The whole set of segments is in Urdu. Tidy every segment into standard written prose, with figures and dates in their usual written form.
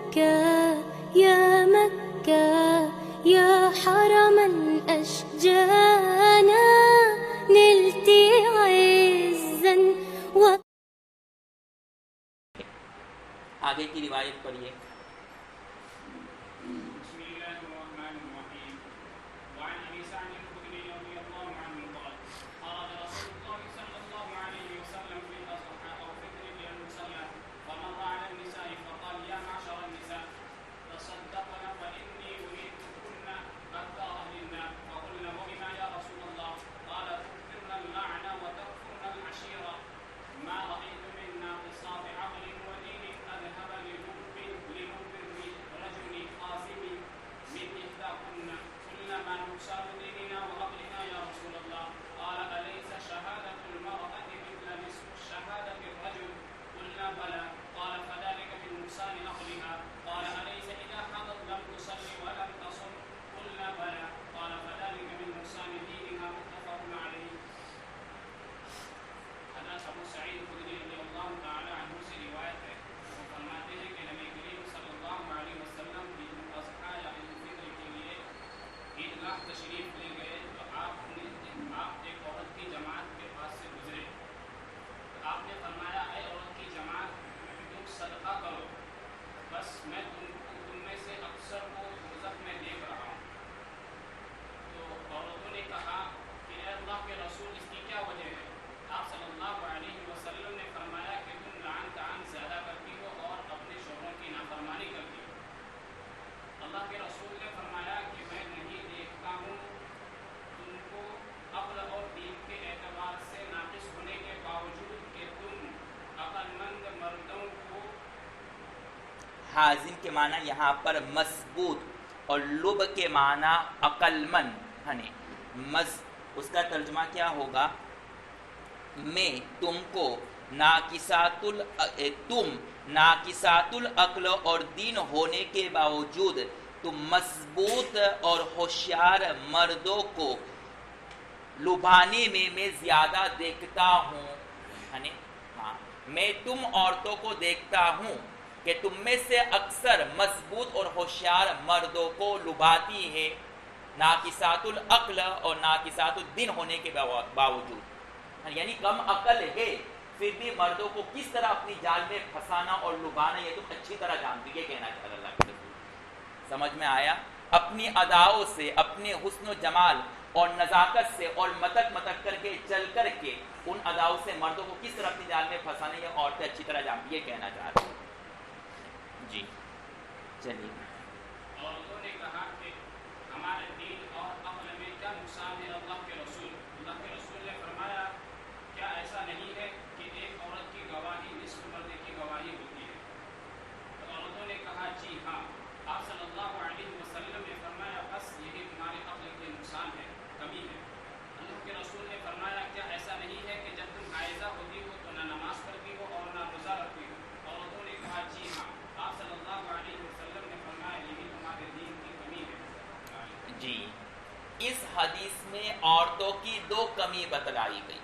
مكة يا مكة يا حرما أشجانا نلت عزا آگے کی روایت پڑھیے. حازم کے معنی یہاں پر مضبوط اور لب کے معنی عقل مند. اس کا ترجمہ کیا ہوگا؟ میں تم کو ناقصات العقل اور دین ہونے کے باوجود تم مضبوط اور ہوشیار مردوں کو لبھانے میں زیادہ دیکھتا ہوں. میں تم عورتوں کو دیکھتا ہوں کہ تم میں سے اکثر مضبوط اور ہوشیار مردوں کو لبھاتی ہے ناقصات العقل اور ناقصات الدین ہونے کے باوجود. یعنی کم عقل ہے پھر بھی مردوں کو کس طرح اپنی جال میں پھنسانا اور لبھانا یہ تم اچھی طرح جانتی. یہ کہنا چاہتا اللہ کے رسول. سمجھ میں آیا؟ اپنی اداؤں سے، اپنے حسن و جمال اور نزاکت سے اور متک کر کے چل کر کے ان اداؤں سے مردوں کو کس طرح اپنی جال میں پھنسانا یہ عورتیں اچھی طرح جانتی. یہ کہنا چاہتے ہیں. جی چلیے. عورتوں نے کہا کہ ہمارے دین اور عقل میں کیا نقصان ہے اللہ کے رسول نے فرمایا کیا ایسا نہیں ہے کہ ایک عورت کی گواہی نصف مرد کی گواہی ہوتی ہے؟ تو عورتوں نے کہا جی ہاں. آپ صلی اللہ علیہ وسلم نے فرمایا بس یہی تمہارے عقل کے نقصان ہے، کمی ہے. اللہ کے رسول نے فرمایا کیا ایسا نہیں ہے کہ جب تم حائضہ ہوتی ہو تو نہ نماز پڑھتی ہو اور نہ روزہ رکھتی ہو؟ عورتوں نے کہا جی ہاں. آپ صلی اللہ علیہ وسلم نے فرمایا یہی تمہارے دین کی کمی ہے. جی اس حدیث میں عورتوں کی دو کمی بتلائی گئی.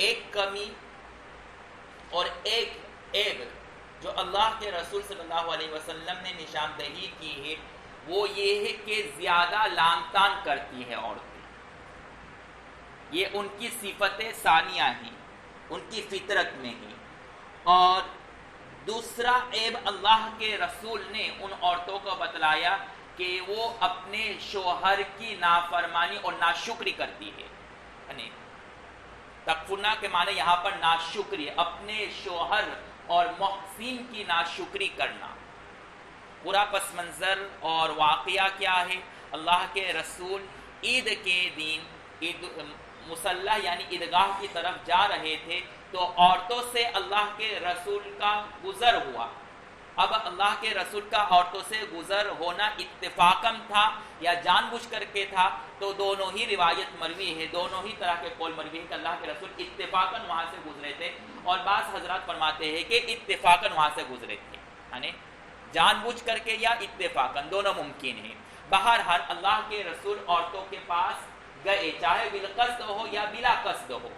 ایک کمی اور ایک عیب جو اللہ کے رسول صلی اللہ علیہ وسلم نے نشاندہی کی ہے وہ یہ ہے کہ زیادہ لام تان کرتی ہے عورتیں. یہ ان کی صفت ثانیہ ہیں، ان کی فطرت میں ہیں. اور دوسرا عیب اللہ کے رسول نے ان عورتوں کو بتلایا کہ وہ اپنے شوہر کی نافرمانی اور ناشکری کرتی ہے. یعنی تکفرنا کے معنی یہاں پر ناشکری، اپنے شوہر اور محسن کی ناشکری کرنا. پورا پس منظر اور واقعہ کیا ہے؟ اللہ کے رسول عید کے دن عید مصلی یعنی عیدگاہ کی طرف جا رہے تھے تو عورتوں سے اللہ کے رسول کا گزر ہوا. اب اللہ کے رسول کا عورتوں سے گزر ہونا اتفاقاً تھا یا جان بوجھ کر کے تھا تو دونوں ہی روایت مروی ہے، دونوں ہی طرح کے قول مروی ہے کہ اللہ کے رسول اتفاقاً وہاں سے گزرے تھے اور بعض حضرات فرماتے ہیں کہ اتفاقاً وہاں سے گزرے تھے. یعنی جان بوجھ کر کے یا اتفاقاً دونوں ممکن ہیں. بہرحال اللہ کے رسول عورتوں کے پاس گئے چاہے بالقصد ہو یا بلا قصد ہو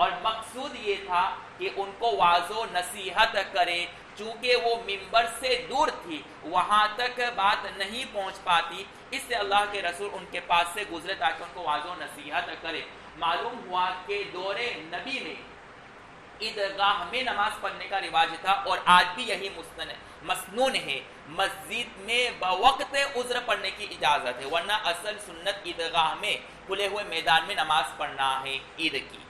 اور مقصود یہ تھا کہ ان کو واضح و نصیحت کرے، چونکہ وہ ممبر سے دور تھی، وہاں تک بات نہیں پہنچ پاتی، اس سے اللہ کے رسول ان کے پاس سے گزرے تاکہ ان کو واضح و نصیحت کرے۔ معلوم ہوا کہ دور نبی میں عیدگاہ میں نماز پڑھنے کا رواج تھا، اور آج بھی یہی مسنون ہے۔ مسجد میں بوقت عذر پڑھنے کی اجازت ہے، ورنہ اصل سنت عیدگاہ میں کھلے ہوئے میدان میں نماز پڑھنا ہے عید کی۔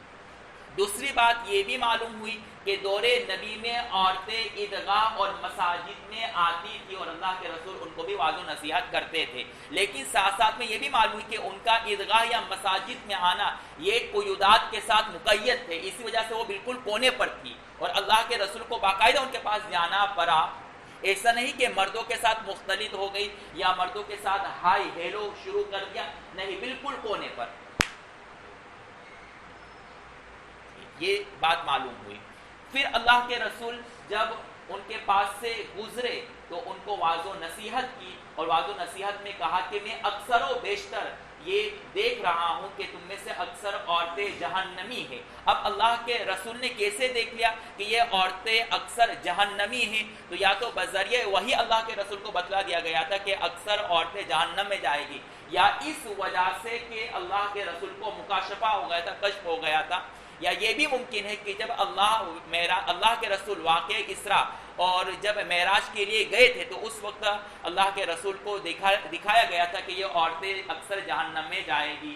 دوسری بات یہ بھی معلوم ہوئی کہ دور نبی میں عورتیں عیدگاہ اور مساجد میں آتی تھی اور اللہ کے رسول ان کو بھی واضح و نصیحت کرتے تھے، لیکن ساتھ ساتھ میں یہ بھی معلوم ہوئی کہ ان کا عیدگاہ یا مساجد میں آنا یہ قیودات کے ساتھ مقید تھے، اسی وجہ سے وہ بالکل کونے پر تھی اور اللہ کے رسول کو باقاعدہ ان کے پاس جانا پڑا۔ ایسا نہیں کہ مردوں کے ساتھ مختلط ہو گئی یا مردوں کے ساتھ ہائی ہیلو شروع کر دیا، نہیں، بالکل کونے پر۔ یہ بات معلوم ہوئی۔ پھر اللہ کے رسول جب ان کے پاس سے گزرے تو ان کو واضح و نصیحت کی، اور واضح و نصیحت میں کہا کہ میں اکثر و بیشتر یہ دیکھ رہا ہوں کہ تم میں سے اکثر عورتیں جہنمی ہیں۔ اب اللہ کے رسول نے کیسے دیکھ لیا کہ یہ عورتیں اکثر جہنمی ہیں؟ تو یا تو بذریعہ وہی اللہ کے رسول کو بتلا دیا گیا تھا کہ اکثر عورتیں جہنم میں جائے گی، یا اس وجہ سے کہ اللہ کے رسول کو مکاشفہ ہو گیا تھا، کشف ہو گیا تھا، یا یہ بھی ممکن ہے کہ جب اللہ کے رسول واقع اسراء اور جب معراج کے لیے گئے تھے تو اس وقت اللہ کے رسول کو دکھایا گیا تھا کہ یہ عورتیں اکثر جہنم میں جائے گی۔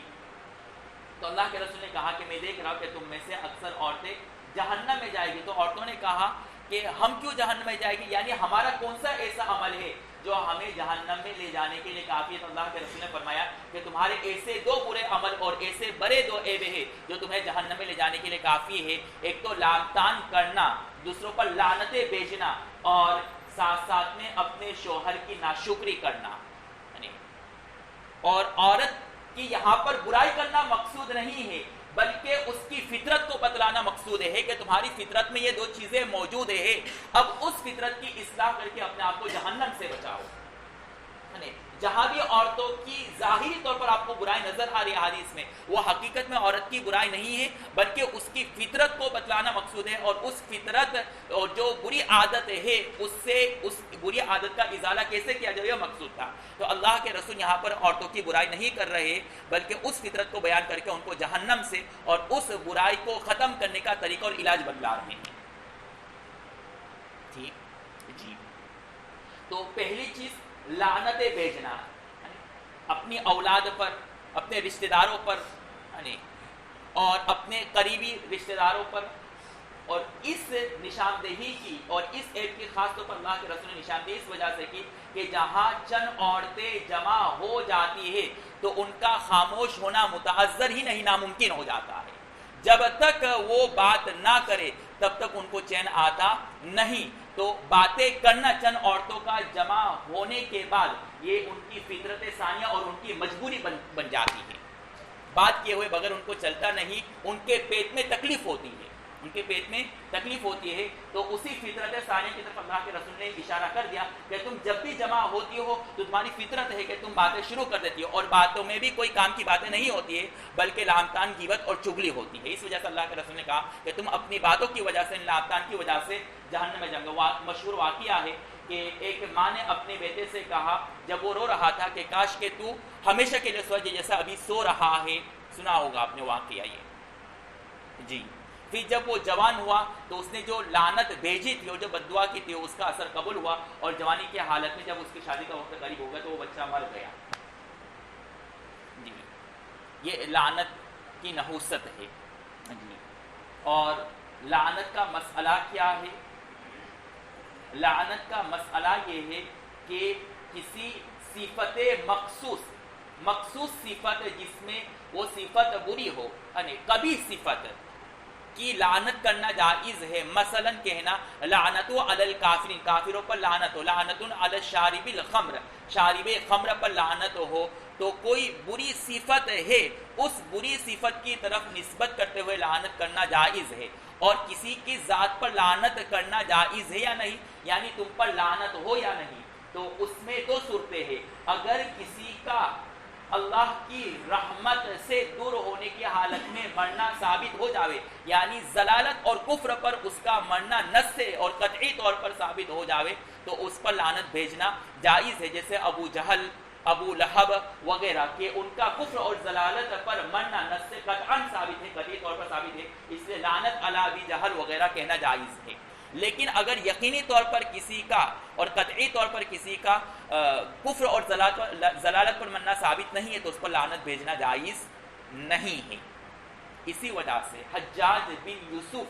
تو اللہ کے رسول نے کہا کہ میں دیکھ رہا ہوں کہ تم میں سے اکثر عورتیں جہنم میں جائے گی۔ تو عورتوں نے کہا کہ ہم کیوں جہنم میں جائے گی، یعنی ہمارا کون سا ایسا عمل ہے جو ہمیں جہنم میں لے جانے کے لیے کافی ہے؟ تو اللہ کے رسول نے فرمایا کہ تمہارے ایسے دو برے عمل اور ایسے بڑے دو عیبیں ہیں جو تمہیں جہنم میں لے جانے کے لیے کافی ہے۔ ایک تو لعن کرنا، دوسروں پر لعنتیں بھیجنا، اور ساتھ ساتھ میں اپنے شوہر کی ناشکری کرنا۔ اور عورت کی یہاں پر برائی کرنا مقصود نہیں ہے، بلکہ اس کی فطرت کو بتلانا مقصود ہے کہ تمہاری فطرت میں یہ دو چیزیں موجود ہیں، اب اس فطرت کی اصلاح کر کے اپنے آپ کو جہنم سے بچاؤ۔ جہاں بھی عورتوں کی ظاہری طور پر آپ کو برائی نظر آ رہی ہے حدیث میں، وہ حقیقت میں عورت کی برائی نہیں ہے، بلکہ اس کی فطرت کو بتلانا مقصود ہے، اور اس فطرت اور جو بری عادت ہے اس سے اس بری عادت کا ازالہ کیسے کیا جائے یہ مقصود تھا۔ تو اللہ کے رسول یہاں پر عورتوں کی برائی نہیں کر رہے، بلکہ اس فطرت کو بیان کر کے ان کو جہنم سے اور اس برائی کو ختم کرنے کا طریقہ اور علاج بتلا رہے ہیں۔ ٹھیک جی، تو پہلی چیز لعنتیں بھیجنا اپنی اولاد پر، اپنے رشتہ داروں پر، اور اپنے قریبی رشتہ داروں پر، اور اس نشاندہی کی اور اس عیب کی خاص طور پر اللہ کے رسول نے نشاندہی اس وجہ سے کی کہ جہاں چند عورتیں جمع ہو جاتی ہے تو ان کا خاموش ہونا متعذر ہی نہیں، ناممکن ہو جاتا ہے۔ جب تک وہ بات نہ کرے تب تک ان کو چین آتا نہیں، تو باتیں کرنا چند عورتوں کا جمع ہونے کے بعد یہ ان کی فطرت ثانیہ اور ان کی مجبوری بن جاتی ہے۔ بات کیے ہوئے بغیر ان کو چلتا نہیں، ان کے پیٹ میں تکلیف ہوتی ہے، ان کے پیٹ میں تکلیف ہوتی ہے۔ تو اسی فطرت ثانیہ کی طرف اللہ کے رسول نے اشارہ کر دیا کہ تم جب بھی جمع ہوتی ہو تو تمہاری فطرت ہے کہ تم باتیں شروع کر دیتی ہو، اور باتوں میں بھی کوئی کام کی باتیں نہیں ہوتی ہے بلکہ لعن طعن غیبت اور چغلی ہوتی ہے۔ اس وجہ سے اللہ کے رسول نے کہا کہ تم اپنی باتوں کی وجہ سے، لعن طعن کی وجہ سے جہنم میں جاؤ گے۔ مشہور واقعہ ہے کہ ایک ماں نے اپنے بیٹے سے کہا جب وہ رو رہا تھا کہ کاش کہ تو ہمیشہ کے لیے سو جائے جیسا ابھی سو رہا ہے۔ سنا ہوگا آپ نے واقعہ یہ جی۔ پھر جب وہ جوان ہوا تو اس نے جو لعنت بھیجی تھی اور جو بددعا کی تھی اس کا اثر قبول ہوا، اور جوانی کی حالت میں جب اس کی شادی کا وقت قریب ہو گیا تو وہ بچہ مر گیا۔ جی، یہ لعنت کی نحوست ہے جی۔ اور لعنت کا مسئلہ کیا ہے؟ لعنت کا مسئلہ یہ ہے کہ کسی صفت مخصوص صفت جس میں وہ صفت بری ہو، یعنی کبھی صفت کی لعنت کرنا جائز ہے۔ مثلا کہنا لعنت علی الکافرین، کافروں پر لعنت ہو، لعنت علی شارب الخمر، شارب خمر پر لعنت ہو، تو کوئی بری صفت ہے اس بری صفت کی طرف نسبت کرتے ہوئے لعنت کرنا جائز ہے۔ اور کسی کی ذات پر لعنت کرنا جائز ہے یا نہیں، یعنی تم پر لعنت ہو یا نہیں، تو اس میں دو صورتیں ہیں۔ اگر کسی کا اللہ کی رحمت سے دور ہونے کی حالت میں مرنا ثابت ہو جاوے، یعنی ضلالت اور کفر پر اس کا مرنا نص اور قطعی طور پر ثابت ہو جاوے تو اس پر لعنت بھیجنا جائز ہے، جیسے ابو جہل، ابو لہب وغیرہ کہ ان کا کفر اور ضلالت پر مرنا نص قطعاً ثابت ہے، قطعی طور پر ثابت ہے، اس لیے لعنت علی ابی جہل وغیرہ کہنا جائز ہے۔ لیکن اگر یقینی طور پر کسی کا اور قطعی طور پر کسی کا کفر اور ضلالت پر مرنا ثابت نہیں ہے تو اس پر لعنت بھیجنا جائز نہیں ہے۔ اسی وجہ سے حجاج بن یوسف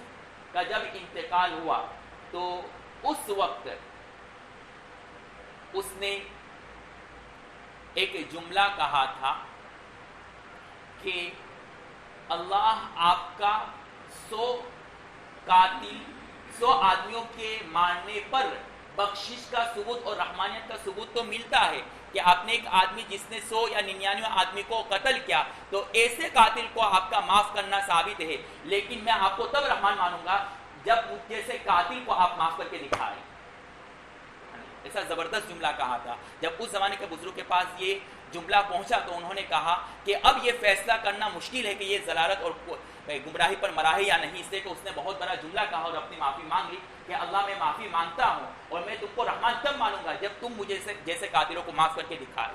کا جب انتقال ہوا تو اس وقت اس نے ایک جملہ کہا تھا کہ اللہ آپ کا 100 آدمیوں کے مارنے پر بخشش کا ثبوت اور رحمانیت کا ثبوت تو ملتا ہے کہ آپ نے ایک آدمی جس نے 100 یا 99 آدمی کو قتل کیا تو ایسے قاتل کو آپ کا معاف کرنا ثابت ہے، لیکن میں آپ کو تب رحمان مانوں گا جب جیسے قاتل کو آپ معاف کر کے دکھائیں۔ ایسا زبردست جملہ کہا تھا۔ جب اس زمانے کے بزرگ کے پاس یہ جملہ پہنچا تو انہوں نے کہا کہ اب یہ فیصلہ کرنا مشکل ہے کہ یہ ضلالت اور گمراہی پر مرا ہے یا نہیں، اس لیے کہ اس نے بہت بڑا جملہ کہا اور اپنی معافی مانگ لی کہ اللہ میں معافی مانگتا ہوں اور میں تم کو رحمان تب مانوں گا جب تم مجھے جیسے قاتلوں کو معاف کر کے دکھائے۔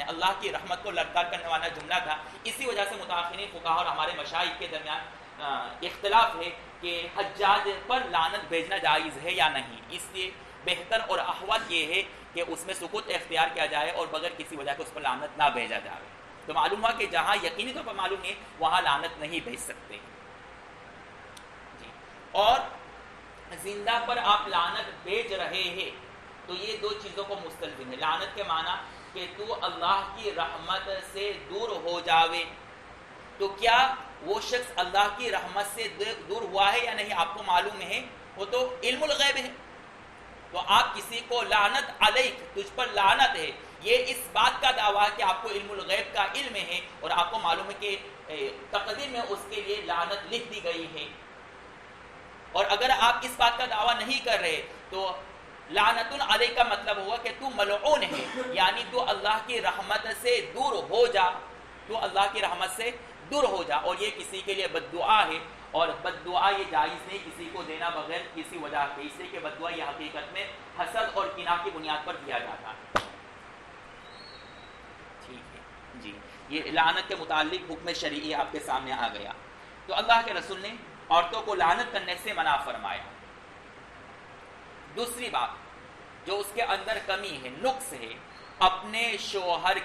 اللہ کی رحمت کو لڑکار کرنے والا جملہ تھا۔ اسی وجہ سے متأخرین فقہا اور ہمارے مشائخ کے درمیان اختلاف ہے کہ حجاج پر لعنت بھیجنا جائز ہے یا نہیں، اس لیے بہتر اور احوط یہ ہے کہ اس میں سکوت اختیار کیا جائے اور بغیر کسی وجہ کے اس پر لعنت نہ بھیجا جائے۔ تو معلوم ہوا کہ جہاں یقینی طور پر معلوم ہے وہاں لعنت نہیں بھیج سکتے جی۔ اور زندہ پر آپ لعنت بھیج رہے ہیں تو یہ دو چیزوں کو مستلزم ہے۔ لعنت کے معنی کہ تو اللہ کی رحمت سے دور ہو جاوے، تو کیا وہ شخص اللہ کی رحمت سے دور ہوا ہے یا نہیں آپ کو معلوم ہے، وہ تو علم الغیب ہے۔ تو آپ کسی کو لعنت علیک، تجھ پر لعنت ہے، یہ اس بات کا دعویٰ کہ آپ کو علم الغیب کا علم ہے اور آپ کو معلوم ہے کہ تقدیر میں اس کے لیے لعنت لکھ دی گئی ہے۔ اور اگر آپ اس بات کا دعویٰ نہیں کر رہے تو لعنت علیک کا مطلب ہوا کہ تو ملعون ہے، یعنی تو اللہ کی رحمت سے دور ہو جا، تو اللہ کی رحمت سے دور ہو جا، اور یہ کسی کے لیے بد دعا ہے، اور بد دعا یہ جائز نہیں کسی کو دینا بغیر کسی وجہ کے، اس لیے کہ بد دعا یہ حقیقت میں حسد اور کینہ کی بنیاد پر کیا جاتا ہے۔ ٹھیک ہے جی، یہ لعنت کے متعلق حکم شرعی آپ کے سامنے آ گیا۔ تو اللہ کے رسول نے عورتوں کو لعنت کرنے سے منع فرمایا۔ دوسری بات جو اس کے اندر کمی ہے، نقص ہے، اپنے شوہر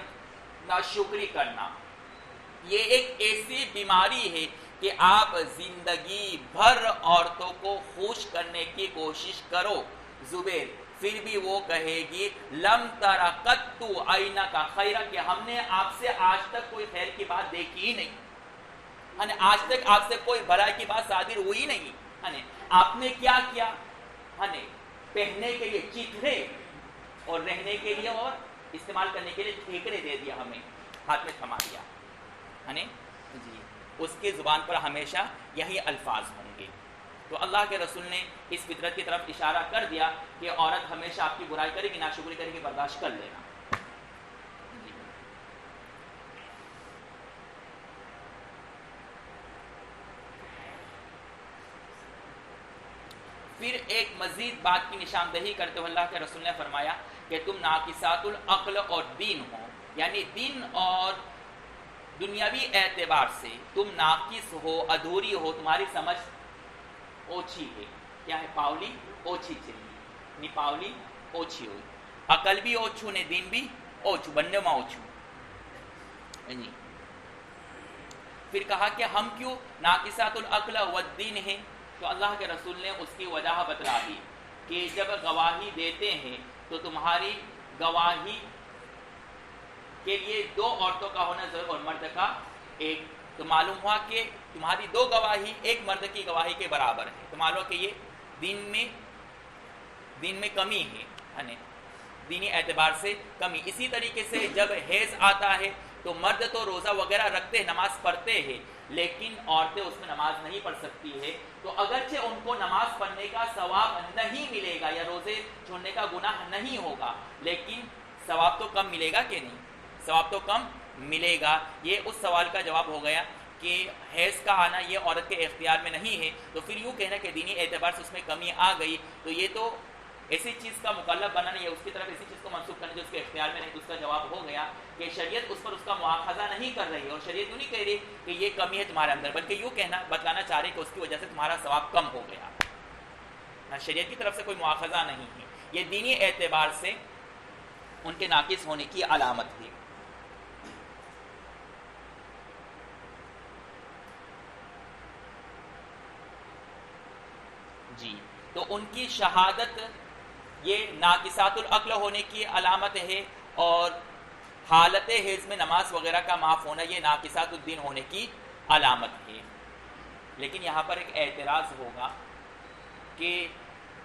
ناشکری کرنا۔ یہ ایک ایسی بیماری ہے کہ آپ زندگی بھر عورتوں کو خوش کرنے کی کوشش کرو زبیر، پھر بھی وہ کہے گی لم تر قط عینک خیرا، کہ ہم نے آپ سے آج تک کوئی خیر کی بات دیکھی ہی نہیں، آج تک آپ سے کوئی بھلائی کی بات صادر ہوئی نہیں، آپ نے کیا کیا، پہننے کے لیے چیتھڑے اور رہنے کے لیے اور استعمال کرنے کے لیے ٹھیکرے دے دیا، ہمیں ہاتھ میں تھما دیا جی۔ اس کی زبان پر ہمیشہ یہی الفاظ ہوں گے۔ تو اللہ کے رسول نے اس فطرت کی طرف اشارہ کر دیا کہ عورت ہمیشہ آپ کی برائی کرے گی، ناشکری کرے گی، برداشت کر لینا جی۔ پھر ایک مزید بات کی نشاندہی کرتے ہوئے اللہ کے رسول نے فرمایا کہ تم ناقصات العقل اور دین ہو، یعنی دین اور دنیاوی اعتبار سے تم ناقص ہو، ادھوری ہو، تمہاری سمجھ اوچھی ہے۔ کیا ہے؟ پاولی اوچھی چلی، نی پاولی اوچھی ہوئی، عقل بھی اوچھو نے دین بھی اوچھو، بننے میں اوچھو جی۔ پھر کہا کہ ہم کیوں ناقصات العقل والدین ہیں، تو اللہ کے رسول نے اس کی وجہ بتلا دی کہ جب گواہی دیتے ہیں تو تمہاری گواہی کے لیے 2 عورتوں کا ہونا ضرور اور مرد کا ایک، تو معلوم ہوا کہ تمہاری 2 گواہی ایک مرد کی گواہی کے برابر ہے، تو معلوم کہ یہ دین میں کمی ہے، دینی اعتبار سے کمی۔ اسی طریقے سے جب حیض آتا ہے تو مرد تو روزہ وغیرہ رکھتے ہیں، نماز پڑھتے ہیں، لیکن عورتیں اس میں نماز نہیں پڑھ سکتی ہے، تو اگرچہ ان کو نماز پڑھنے کا ثواب نہیں ملے گا یا روزے چھوڑنے کا گناہ نہیں ہوگا، لیکن ثواب تو کم ملے گا کہ نہیں، ثواب تو کم ملے گا۔ یہ اس سوال کا جواب ہو گیا کہ حیض کا آنا یہ عورت کے اختیار میں نہیں ہے، تو پھر یوں کہنا کہ دینی اعتبار سے اس میں کمی آ گئی، تو یہ تو ایسی چیز کا مکلف بنانا یا اس کی طرف ایسی چیز کو منسوخ کرنا جو اس کے اختیار میں نہیں، تو اس کا جواب ہو گیا کہ شریعت اس پر اس کا مواخذہ نہیں کر رہی، اور شریعت یوں نہیں کہہ رہی کہ یہ کمی ہے تمہارے اندر، بلکہ یوں بتلانا چاہ رہی کہ اس کی وجہ سے تمہارا ثواب کم ہو گیا۔ شریعت کی طرف سے کوئی مواخذہ نہیں ہے، یہ دینی اعتبار سے ان کے ناقص ہونے کی علامت ہے۔ جی، تو ان کی شہادت یہ ناقصات العقل ہونے کی علامت ہے، اور حالت حیض میں نماز وغیرہ کا معاف ہونا یہ ناقصات الدین ہونے کی علامت ہے۔ لیکن یہاں پر ایک اعتراض ہوگا کہ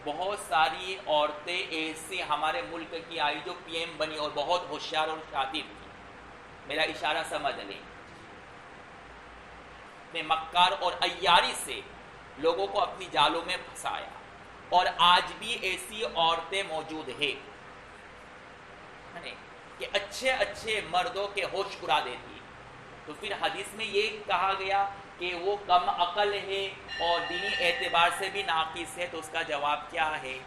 بہت ساری عورتیں ایسی ہمارے ملک کی آئی جو پی ایم بنی اور بہت ہوشیار اور شاطر تھی، میرا اشارہ سمجھ لیں، نے مکار اور عیاری سے لوگوں کو اپنی جالوں میں پھنسایا، اور آج بھی ایسی عورتیں موجود ہیں کہ اچھے اچھے مردوں کے ہوش اڑا دیتی، تو پھر حدیث میں یہ کہا گیا کہ وہ کم عقل ہے اور دینی اعتبار سے بھی ناقص ہے، تو اس کا جواب کیا ہے؟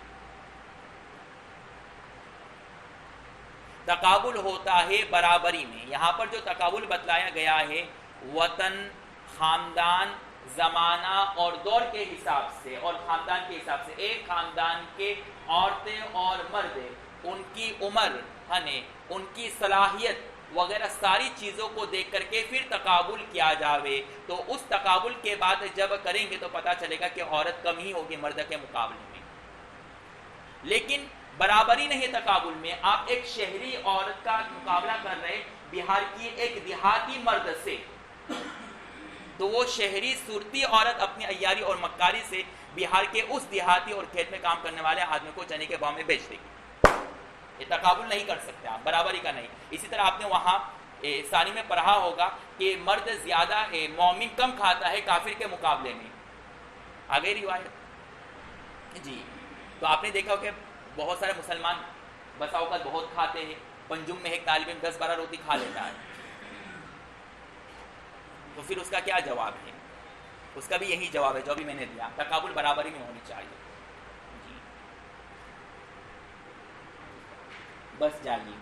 تقابل ہوتا ہے برابری میں۔ یہاں پر جو تقابل بتلایا گیا ہے وطن، خاندان، زمانہ اور دور کے حساب سے اور خاندان کے حساب سے، ایک خاندان کے عورتیں اور مرد، ان کی عمر، ان کی صلاحیت وغیرہ ساری چیزوں کو دیکھ کر کے پھر تقابل کیا جاوے، تو اس تقابل کے بعد جب کریں گے تو پتہ چلے گا کہ عورت کم ہی ہوگی مرد کے مقابلے میں۔ لیکن برابری نہیں تقابل میں، آپ ایک شہری عورت کا مقابلہ کر رہے بہار کی ایک دیہاتی مرد سے، تو وہ شہری صورتی عورت اپنی عیاری اور مکاری سے بہار کے اس دیہاتی اور کھیت میں کام کرنے والے آدمی کو چنے کے بھاؤ میں بیچ دے گی۔ یہ تقابل نہیں کر سکتے آپ، برابری کا نہیں۔ اسی طرح آپ نے وہاں ثانی میں پڑھا ہوگا کہ مرد زیادہ مومن کم کھاتا ہے کافر کے مقابلے میں، آگے روایت جی۔ تو آپ نے دیکھا ہو کہ بہت سارے مسلمان بسا اوقات بہت کھاتے ہیں، پنجم میں ایک طالب علم 10-12 روٹی کھا لیتا ہے، تو پھر اس کا کیا جواب ہے؟ اس کا بھی یہی جواب ہے جو بھی میں نے دیا، تقابل برابری میں ہونی چاہیے جی۔ بس جائیے۔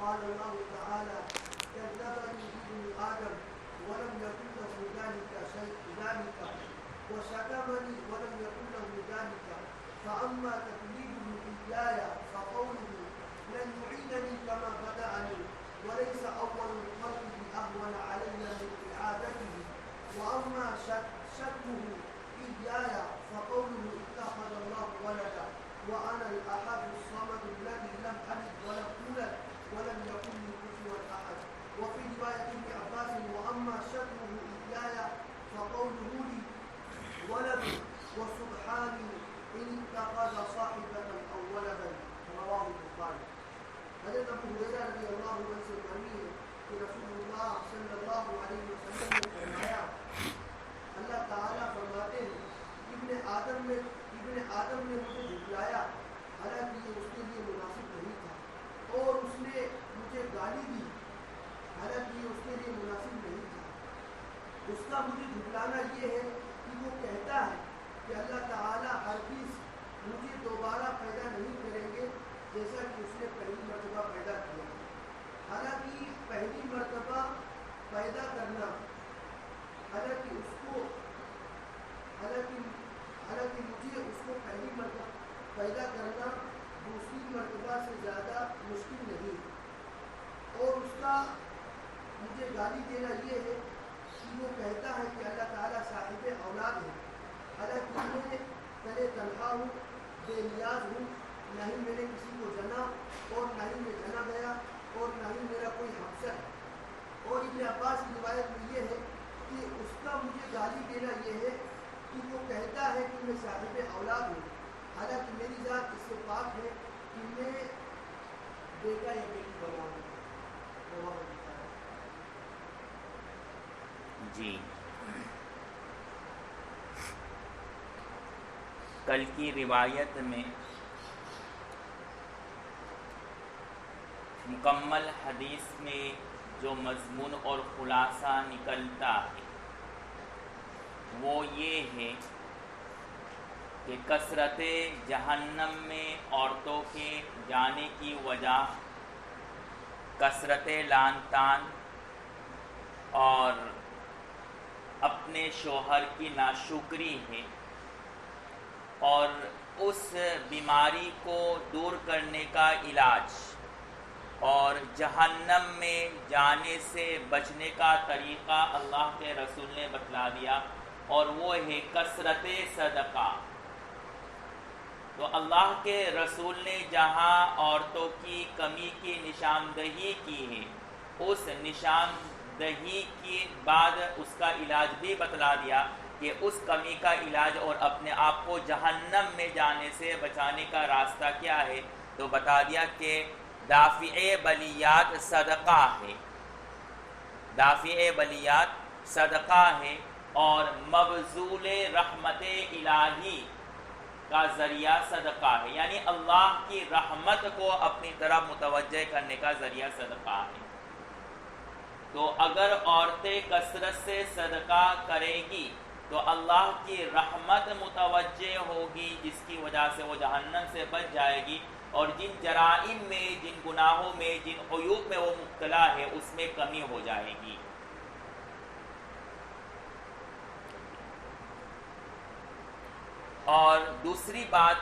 قال الله تعالى كذبني ابن آدم ولم يكن له ذلك وشتمني ولم يكن له ذلك فأما تكليفه إياي فقوله لن يعيدني كما بدأني وليس أول الخلق بأهون علي من إعادته وأما شتمه إياي فقوله اتخذ الله ولدا وأنا الأحد الصمد الذي لم ألد ولم أولد ولم يكن لي كفوا أحد وفي رواية ابن عباس وأما شتمه إياي فقوله لي ولد وسبحاني إن اتخذ صاحبة أو ولدا رواه البخاري۔ حضرت ابو ہریرہ رضی اللہ عنہ سے مروی ہے کہ رسول اللہ صلی اللہ علیہ وسلم نے فرمایا، اللہ تعالیٰ فرماتے ہیں ابن آدم نے مجھے جھٹلایا حالانکہ یہ اس کے لیے مناسب نہیں تھا، اور اس نے مجھے گالی دی حالانکہ یہ اس کے لیے مناسب نہیں تھا۔ اس کا مجھے جھٹلانا یہ ہے کہ وہ کہتا ہے کہ اللہ تعالیٰ ہرگز مجھے دوبارہ پیدا نہیں کریں گے جیسا کہ اس نے پہلی مرتبہ پیدا کیا، حالانکہ پہلی مرتبہ پیدا کرنا حالانکہ مجھے اس کو پہلی مرتبہ پیدا کرنا دوسری مرتبہ سے زیادہ مشکل نہیں، اور اس کا مجھے گالی دینا یہ ہے کہ وہ کہتا ہے کہ اللہ تعالیٰ صاحب اولاد ہے، حالانکہ میں پہلے تنہا ہوں، بے نیاز ہوں، نہ ہی میں نے کسی کو جنا اور نہ ہی میں جنا گیا اور نہ ہی میرا کوئی ہمسر ہے۔ اور ابن عباس کی روایت میں یہ ہے کہ اس کا مجھے گالی دینا یہ ہے کہ وہ کہتا ہے کہ میں صاحب اولاد ہوں، حالانکہ میری ذات اس سے پاک ہے کہ میں بیٹا یا بیٹی بناؤں۔ جی کل کی روایت میں مکمل حدیث میں جو مضمون اور خلاصہ نکلتا ہے وہ یہ ہے کہ کثرت جہنم میں عورتوں کے جانے کی وجہ کثرت لعن طعن اور اپنے شوہر کی ناشکری ہے، اور اس بیماری کو دور کرنے کا علاج اور جہنم میں جانے سے بچنے کا طریقہ اللہ کے رسول نے بتلا دیا، اور وہ ہے کثرت صدقہ۔ تو اللہ کے رسول نے جہاں عورتوں کی کمی کی نشاندہی کی ہے، اس نشاندہی کے بعد اس کا علاج بھی بتلا دیا کہ اس کمی کا علاج اور اپنے آپ کو جہنم میں جانے سے بچانے کا راستہ کیا ہے، تو بتا دیا کہ دافع بلیات صدقہ ہے، دافع بلیات صدقہ ہے، اور مبذول رحمت الہی کا ذریعہ صدقہ ہے، یعنی اللہ کی رحمت کو اپنی طرف متوجہ کرنے کا ذریعہ صدقہ ہے۔ تو اگر عورتیں کثرت سے صدقہ کرے گی تو اللہ کی رحمت متوجہ ہوگی، جس کی وجہ سے وہ جہنم سے بچ جائے گی، اور جن جرائم میں، جن گناہوں میں، جن عیوب میں وہ مبتلا ہے اس میں کمی ہو جائے گی۔ اور دوسری بات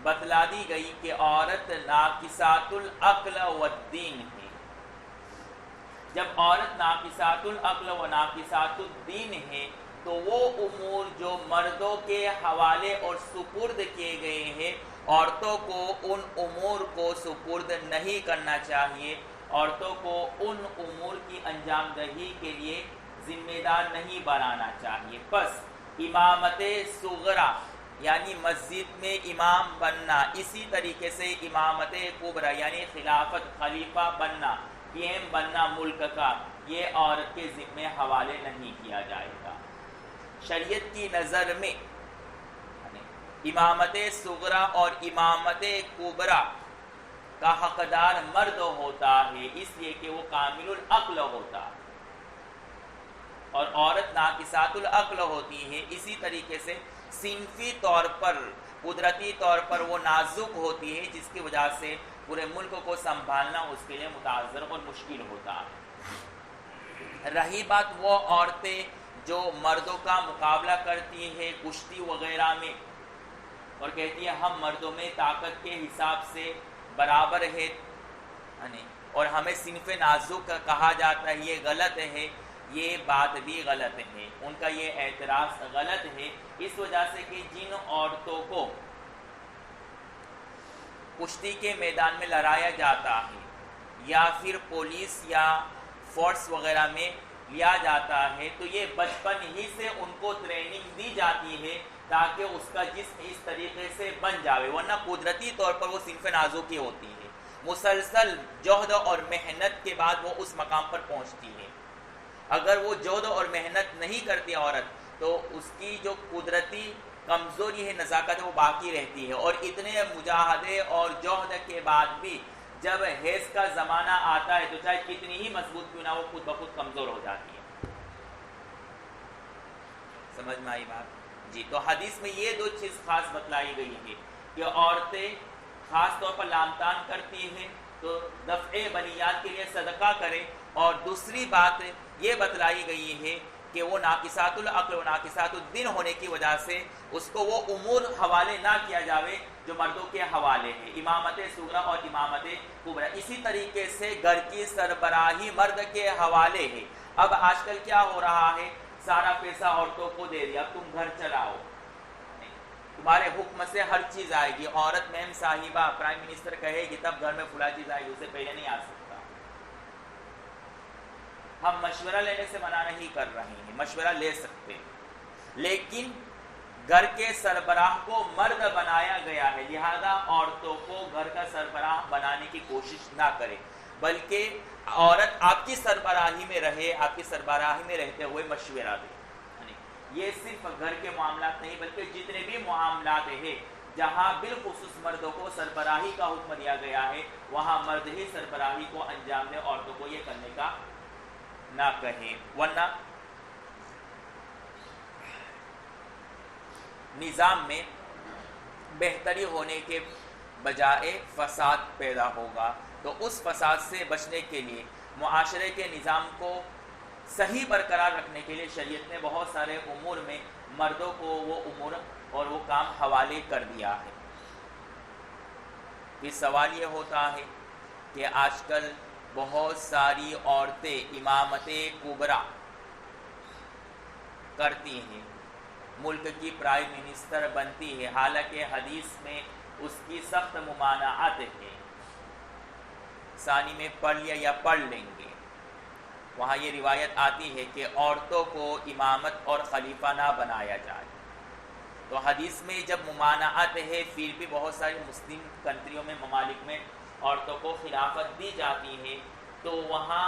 بتلا دی گئی کہ عورت ناقصات العقل والدین ہے۔ جب عورت ناقصات العقل و ناقصات الدین ہے تو وہ امور جو مردوں کے حوالے اور سپرد کیے گئے ہیں، عورتوں کو ان امور کو سپرد نہیں کرنا چاہیے، عورتوں کو ان امور کی انجام دہی کے لیے ذمہ دار نہیں بنانا چاہیے۔ بس امامت صغرا یعنی مسجد میں امام بننا، اسی طریقے سے امامت کبریٰ یعنی خلافت، خلیفہ بننا، پی ایم بننا ملک کا، یہ عورت کے ذمے حوالے نہیں کیا جائے گا۔ شریعت کی نظر میں امامت صغرا اور امامت کبریٰ کا حقدار مرد ہوتا ہے، اس لیے کہ وہ کامل العقل ہوتا ہے، اور عورت ناقصات العقل ہوتی ہے۔ اسی طریقے سے صنفی طور پر، قدرتی طور پر وہ نازک ہوتی ہے، جس کی وجہ سے پورے ملک کو سنبھالنا اس کے لیے متعذر اور مشکل ہوتا ہے۔ رہی بات وہ عورتیں جو مردوں کا مقابلہ کرتی ہیں کشتی وغیرہ میں، اور کہتی ہے ہم مردوں میں طاقت کے حساب سے برابر ہے، اور ہمیں صنف نازک کہا جاتا ہے، یہ غلط ہے، یہ بات بھی غلط ہے، ان کا یہ اعتراض غلط ہے، اس وجہ سے کہ جن عورتوں کو کشتی کے میدان میں لڑایا جاتا ہے یا پھر پولیس یا فورس وغیرہ میں لیا جاتا ہے، تو یہ بچپن ہی سے ان کو ٹریننگ دی جاتی ہے تاکہ اس کا جسم اس طریقے سے بن جاوے، ورنہ قدرتی طور پر وہ صنف نازک ہی ہوتی ہے، مسلسل جہد اور محنت کے بعد وہ اس مقام پر پہنچتی ہے۔ اگر وہ جہد اور محنت نہیں کرتی عورت تو اس کی جو قدرتی کمزوری ہے، نزاکت ہے، وہ باقی رہتی ہے، اور اتنے مجاہدے اور جہد کے بعد بھی جب حیض کا زمانہ آتا ہے تو چاہے کتنی ہی مضبوط کیوں نہ وہ خود بخود کمزور ہو جاتی ہے۔ سمجھ میں آئی بات؟ جی، تو حدیث میں یہ دو چیز خاص بتلائی گئی ہے کہ عورتیں خاص طور پر لعن طعن کرتی ہیں تو دفع بلیات کے لیے صدقہ کریں، اور دوسری بات یہ بتلائی گئی ہے کہ وہ ناقصات العقل و ناقصات الدین ہونے کی وجہ سے اس کو وہ امور حوالے نہ کیا جاوے جو مردوں کے حوالے ہیں، امامت صغرا اور امامت کبریٰ۔ اسی طریقے سے گھر کی سربراہی مرد کے حوالے ہے۔ اب آج کل کیا ہو رہا ہے، سارا پیسہ عورتوں کو دے دیا، تم گھر چلاؤ، تمہارے حکم سے ہر چیز آئے گی، عورت میم صاحبہ پرائم منسٹر کہے گی تب گھر میں فلاں چیز آئے گی، اسے پہلے نہیں آ سکتا۔ ہم مشورہ لینے سے منع نہیں کر رہے ہیں، مشورہ لے سکتے ہیں، لیکن گھر کے سربراہ کو مرد بنایا گیا ہے، لہذا عورتوں کو گھر کا سربراہ بنانے کی کوشش نہ کرے، بلکہ عورت آپ کی سربراہی میں رہے، آپ کی سربراہی میں رہتے ہوئے مشورہ دے۔ یہ صرف گھر کے معاملات نہیں بلکہ جتنے بھی معاملات ہیں جہاں بالخصوص مردوں کو سربراہی کا حکم دیا گیا ہے وہاں مرد ہی سربراہی کو انجام دے، عورتوں کو یہ کرنے کا نہ کہیں، ورنہ نظام میں بہتری ہونے کے بجائے فساد پیدا ہوگا۔ تو اس فساد سے بچنے کے لیے معاشرے کے نظام کو صحیح برقرار رکھنے کے لیے شریعت نے بہت سارے امور میں مردوں کو وہ امور اور وہ کام حوالے کر دیا ہے۔ پھر سوال یہ ہوتا ہے کہ آج کل بہت ساری عورتیں امامت کبریٰ کرتی ہیں، ملک کی پرائم منسٹر بنتی ہے، حالانکہ حدیث میں اس کی سخت ممانعت ہے۔ ثانی میں پڑھ لیا یا پڑھ لیں گے، وہاں یہ روایت آتی ہے کہ عورتوں کو امامت اور خلیفہ نہ بنایا جائے۔ تو حدیث میں جب ممانعت ہے پھر بھی بہت ساری مسلم کنٹریوں میں ممالک میں عورتوں کو خلافت دی جاتی ہے، تو وہاں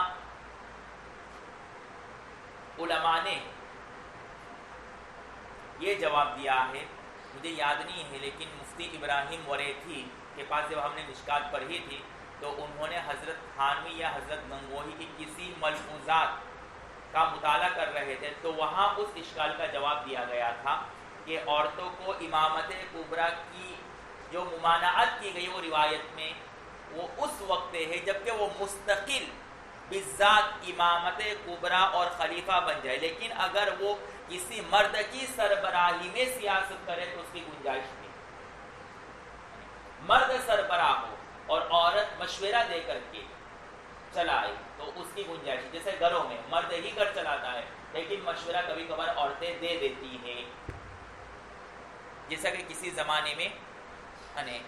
علماء نے یہ جواب دیا ہے، مجھے یاد نہیں ہے لیکن مفتی ابراہیم وریتھی کے پاس جب ہم نے مشکات پڑھی تھی تو انہوں نے حضرت تھانوی یا حضرت گنگوہی کی کسی ملفوظات کا مطالعہ کر رہے تھے تو وہاں اس اشکال کا جواب دیا گیا تھا کہ عورتوں کو امامت کبریٰ کی جو ممانعت کی گئی وہ روایت میں وہ اس وقت ہے جبکہ وہ مستقل بذات امامت کبریٰ اور خلیفہ بن جائے، لیکن اگر وہ کسی مرد کی سربراہی میں سیاست کرے تو اس کی گنجائش نہیں۔ مرد سربراہ ہو اور عورت مشورہ دے کر کے چلائے تو اس کی گنجائش، جیسے گھروں میں مرد ہی گھر چلاتا ہے لیکن مشورہ کبھی کبھار عورتیں دے دیتی ہیں، جیسا کہ کسی زمانے میں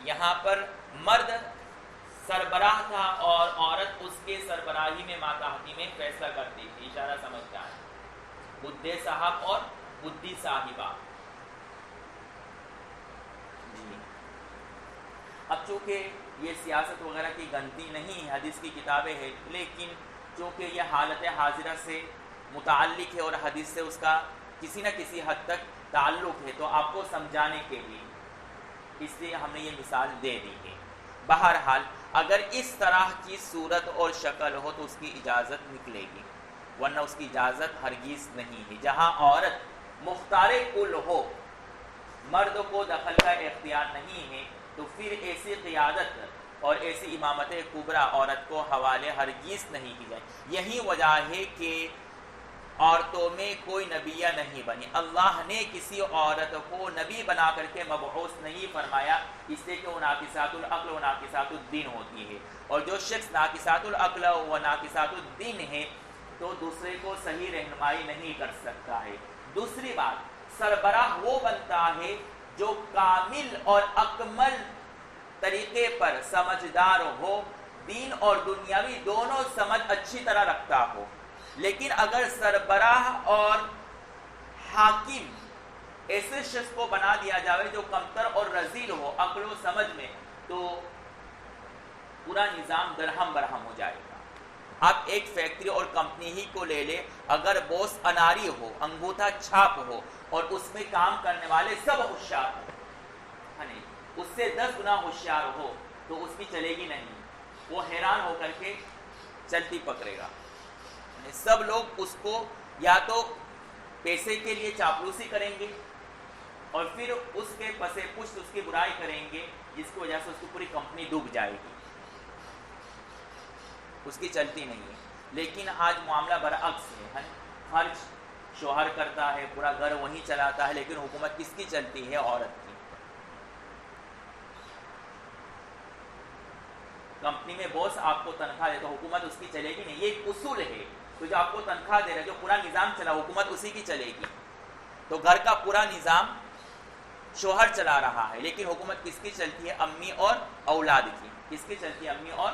یہاں پر مرد سربراہ تھا اور عورت اس کے سربراہی میں ماتحتی میں فیصلہ کرتی تھی، اشارہ سمجھتا ہے، بدھے صاحب اور بدھی صاحبہ۔ جی اب چونکہ یہ سیاست وغیرہ کی گنتی نہیں حدیث کی کتابیں ہیں، لیکن چونکہ یہ حالت حاضرہ سے متعلق ہے اور حدیث سے اس کا کسی نہ کسی حد تک تعلق ہے تو آپ کو سمجھانے کے لیے اس لیے ہم نے یہ مثال دے دی ہے۔ بہرحال اگر اس طرح کی صورت اور شکل ہو تو اس کی اجازت نکلے گی، ورنہ اس کی اجازت ہرگز نہیں ہے۔ جہاں عورت مختار کل ہو، مرد کو دخل کا اختیار نہیں ہے، تو پھر ایسی قیادت اور ایسی امامت کبریٰ عورت کو حوالے ہرگز نہیں کی جائے۔ یہی وجہ ہے کہ عورتوں میں کوئی نبیہ نہیں بنی، اللہ نے کسی عورت کو نبی بنا کر کے مبعوث نہیں فرمایا، اس لیے کہ وہ ناقصات العقل و ناقصات الدین ہوتی ہے، اور جو شخص ناقصات العقل و ناقصات الدین ہے تو دوسرے کو صحیح رہنمائی نہیں کر سکتا ہے۔ دوسری بات، سربراہ وہ بنتا ہے جو کامل اور اکمل طریقے پر سمجھدار ہو، دین اور دنیاوی دونوں سمجھ اچھی طرح رکھتا ہو، لیکن اگر سربراہ اور حاکم ایسے شخص کو بنا دیا جائے جو کمتر اور رذیل ہو عقل و سمجھ میں، تو پورا نظام درہم برہم ہو جائے گا۔ آپ ایک فیکٹری اور کمپنی ہی کو لے لیں، اگر باس اناری ہو، انگوٹھا چھاپ ہو اور اس میں کام کرنے والے سب ہوشیار ہو، اس سے 10 گنا ہوشیار ہو تو اس کی چلے گی نہیں، وہ حیران ہو کر کے چلتی پکڑے گا۔ سب لوگ اس کو یا تو پیسے کے لیے چاپلوسی کریں گے اور پھر اس کے پسے پشت اس کی برائی کریں گے، جس کی وجہ سے اس کی پوری کمپنی ڈوب جائے گی، اس کی چلتی نہیں ہے۔ لیکن آج معاملہ برعکس ہے، خرچ شوہر کرتا ہے، پورا گھر وہی چلاتا ہے، لیکن حکومت کس کی چلتی ہے؟ عورت کی۔ کمپنی میں باس آپ کو تنخواہ دے تو حکومت اس کی چلے گی نہیں، یہ ایک اصول ہے، تو جو آپ کو تنخواہ دے رہا ہے، جو پورا نظام چلا، حکومت اسی کی چلے گی۔ تو گھر کا پورا نظام شوہر چلا رہا ہے، لیکن حکومت کس کی چلتی ہے؟ امی اور اولاد کی۔ کس کی چلتی ہے؟ امی اور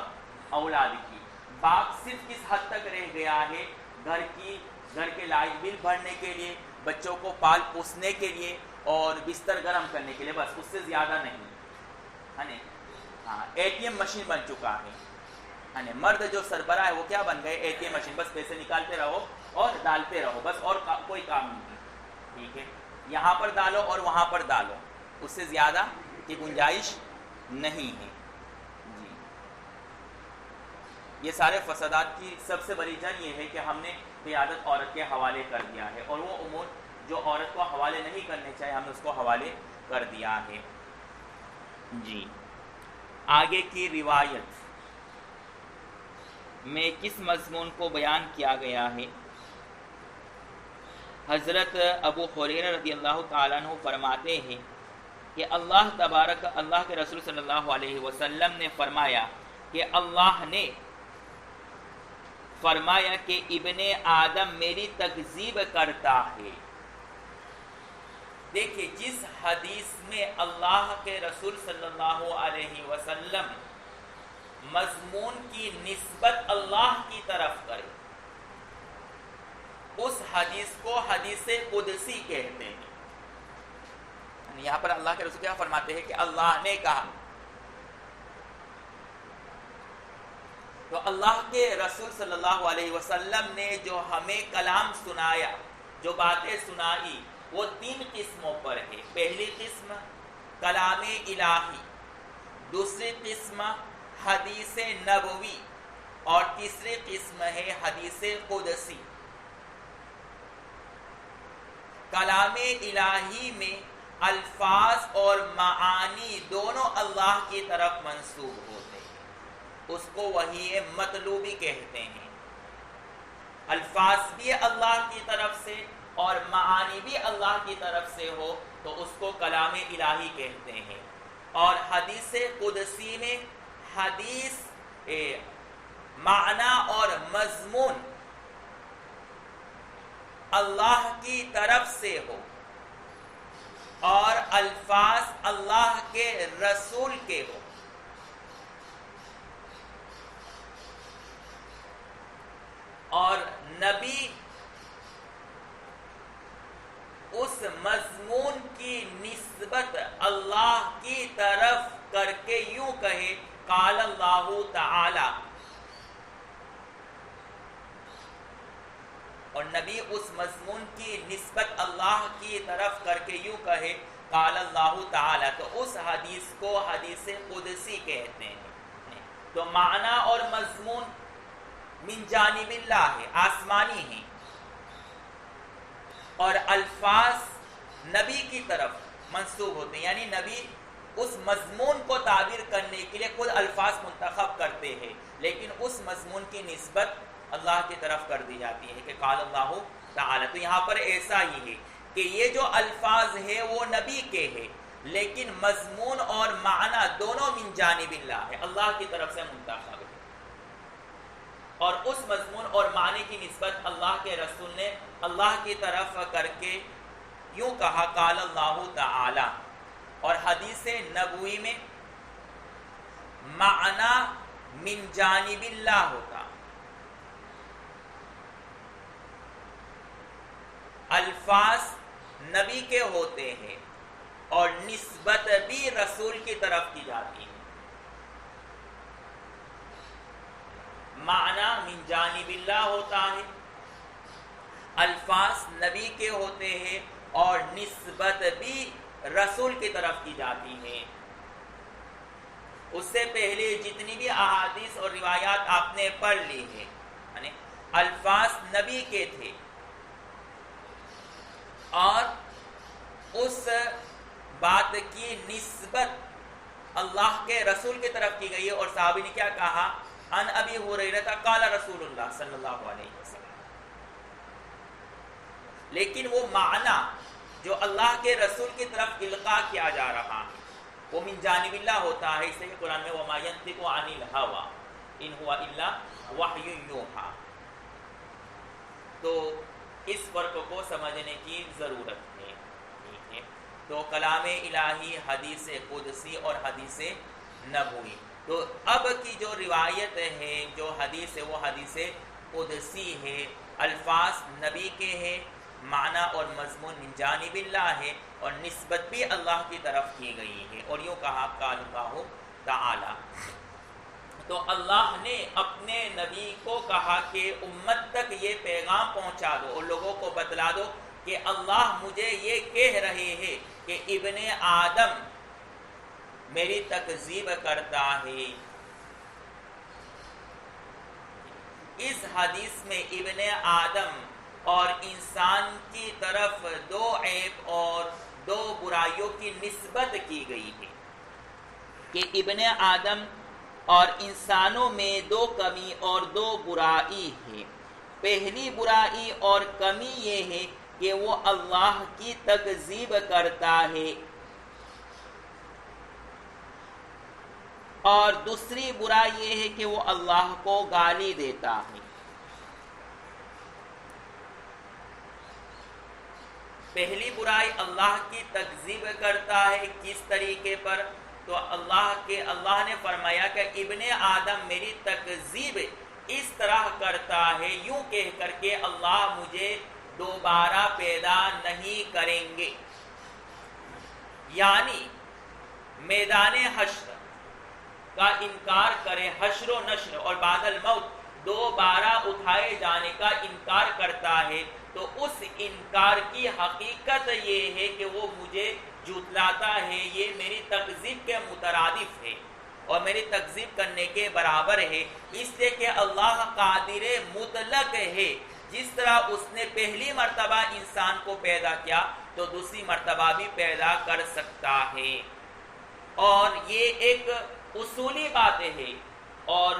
اولاد کی۔ باپ صرف کس حد تک رہ گیا ہے؟ گھر کے لائٹ بل بھرنے کے لیے، بچوں کو پال پوسنے کے لیے اور بستر گرم کرنے کے لیے، بس اس سے زیادہ نہیں ہے۔ ہاں، اے ٹی ایم مشین بن چکا ہے۔ مرد جو سربراہ ہے وہ کیا بن گئے؟ اے ٹی ایم مشین، بس پیسے نکالتے رہو اور ڈالتے رہو، بس اور کوئی کام نہیں۔ ٹھیک ہے، یہاں پر ڈالو اور وہاں پر ڈالو، اس سے زیادہ کی گنجائش نہیں ہے جی۔ یہ سارے فسادات کی سب سے بڑی جن یہ ہے کہ ہم نے قیادت عورت کے حوالے کر دیا ہے، اور وہ امور جو عورت کو حوالے نہیں کرنے چاہیے ہم نے اس کو حوالے کر دیا ہے جی۔ آگے کی روایت میں کس مضمون کو بیان کیا گیا ہے؟ حضرت ابو ہریرہ رضی اللہ تعالیٰ عنہ فرماتے ہیں کہ اللہ کے رسول صلی اللہ علیہ وسلم نے فرمایا کہ اللہ نے فرمایا کہ ابن آدم میری تکذیب کرتا ہے۔ دیکھیں جس حدیث میں اللہ کے رسول صلی اللہ علیہ وسلم مضمون کی نسبت اللہ کی طرف کرے اس حدیث کو حدیث قدسی کہتے ہیں۔ یہاں پر اللہ کے رسول کیا فرماتے ہیں کہ اللہ نے کہا، تو اللہ کے رسول صلی اللہ علیہ وسلم نے جو ہمیں کلام سنایا، جو باتیں سنائی، وہ 3 قسموں پر ہے۔ پہلی قسم کلام الہی، دوسری قسم حدیث نبوی، اور تیسری قسم ہے حدیث قدسی۔ کلام الہی میں الفاظ اور معانی دونوں اللہ کی طرف منسوب ہوتے ہیں، اس کو وحی مطلوبی کہتے ہیں۔ الفاظ بھی اللہ کی طرف سے اور معانی بھی اللہ کی طرف سے ہو تو اس کو کلام الہی کہتے ہیں۔ اور حدیث قدسی میں حدیث معنی اور مضمون اللہ کی طرف سے ہو اور الفاظ اللہ کے رسول کے ہو، اور نبی اس مضمون کی نسبت اللہ کی طرف کر کے یوں کہے قال اللہ تعالی، اور نبی اس مضمون کی نسبت اللہ کی طرف کر کے یوں کہے قال اللہ تعالی، تو اس حدیث کو حدیث قدسی کہتے ہیں۔ تو معنی اور مضمون من جانب اللہ ہے، آسمانی ہیں، اور الفاظ نبی کی طرف منسوب ہوتے ہیں، یعنی نبی اس مضمون کو تعبیر کرنے کے لیے خود الفاظ منتخب کرتے ہیں، لیکن اس مضمون کی نسبت اللہ کی طرف کر دی جاتی ہے کہ قال اللہ تعالی۔ تو یہاں پر ایسا ہی ہے کہ یہ جو الفاظ ہے وہ نبی کے ہیں، لیکن مضمون اور معنی دونوں من جانب اللہ ہے، اللہ کی طرف سے منتخب ہے، اور اس مضمون اور معنی کی نسبت اللہ کے رسول نے اللہ کی طرف کر کے یوں کہا قال اللہ تعالی۔ اور حدیث نبوی میں معنی من جانب اللہ ہوتا، الفاظ نبی کے ہوتے ہیں، اور نسبت بھی رسول کی طرف کی جاتی ہے۔ معنی من جانب اللہ ہوتا ہے، الفاظ نبی کے ہوتے ہیں، اور نسبت بھی رسول کی طرف کی جاتی ہے۔ اس سے پہلے جتنی بھی احادیث اور روایات آپ نے پڑھ لی ہیں، یعنی الفاظ نبی کے تھے اور اس بات کی نسبت اللہ کے رسول کی طرف کی گئی ہے، اور صحابی نے کیا کہا؟ ان ابی ہریرہ قال رسول اللہ صلی اللہ علیہ وسلم۔ لیکن وہ معنی جو اللہ کے رسول کی طرف القاء کیا جا رہا ہے وہ من جانب اللہ ہوتا ہے، اس لیے قرآن میں وما ينطق عن الهوى ان هو الا وحی یوحی۔ تو اس فرق کو سمجھنے کی ضرورت ہے، ٹھیک ہے؟ تو کلام الہی، حدیث قدسی اور حدیث نبوی۔ تو اب کی جو روایت ہے، جو حدیث ہے، وہ حدیث قدسی ہے، الفاظ نبی کے ہیں، معنی اور مضمون من جانب اللہ ہے، اور نسبت بھی اللہ کی طرف کی گئی ہے، اور یوں کہا قال اللہ تعالی۔ تو اللہ نے اپنے نبی کو کہا کہ امت تک یہ پیغام پہنچا دو اور لوگوں کو بتلا دو کہ اللہ مجھے یہ کہہ رہے ہیں کہ ابن آدم میری تکذیب کرتا ہے. اس حدیث میں ابن آدم اور انسان کی طرف دو عیب اور دو برائیوں کی نسبت کی گئی ہے کہ ابن آدم اور انسانوں میں دو کمی اور دو برائی ہے. پہلی برائی اور کمی یہ ہے کہ وہ اللہ کی تکذیب کرتا ہے، اور دوسری برائی یہ ہے کہ وہ اللہ کو گالی دیتا ہے. پہلی برائی اللہ کی تکذیب کرتا ہے. کس طریقے پر؟ تو اللہ نے فرمایا کہ ابن آدم میری تکذیب اس طرح کرتا ہے یوں کہہ کر کے اللہ مجھے دوبارہ پیدا نہیں کریں گے. یعنی میدان حشر کا انکار کرے، حشر و نشر اور بعد الموت دوبارہ اٹھائے جانے کا انکار کرتا ہے، تو اس انکار کی حقیقت یہ ہے کہ وہ مجھے جھٹلاتا ہے، یہ میری تکذیب کے مترادف ہے اور میری تکذیب کرنے کے برابر ہے. اس لیے کہ اللہ قادر مطلق ہے. جس طرح اس نے پہلی مرتبہ انسان کو پیدا کیا تو دوسری مرتبہ بھی پیدا کر سکتا ہے. اور یہ ایک اصولی باتیں ہیں اور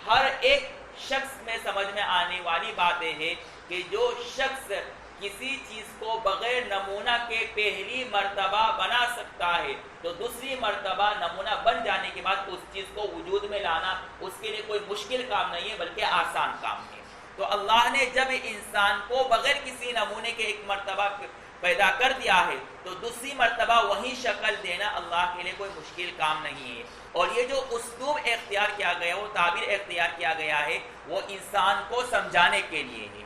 ہر ایک شخص میں سمجھ میں آنے والی باتیں ہیں کہ جو شخص کسی چیز کو بغیر نمونہ کے پہلی مرتبہ بنا سکتا ہے تو دوسری مرتبہ نمونہ بن جانے کے بعد اس چیز کو وجود میں لانا اس کے لیے کوئی مشکل کام نہیں ہے بلکہ آسان کام ہے. تو اللہ نے جب انسان کو بغیر کسی نمونے کے ایک مرتبہ پیدا کر دیا ہے تو دوسری مرتبہ وہی شکل دینا اللہ کے لیے کوئی مشکل کام نہیں ہے. اور یہ جو اسلوب اختیار کیا گیا، وہ تعبیر اختیار کیا گیا ہے، وہ انسان کو سمجھانے کے لیے ہے.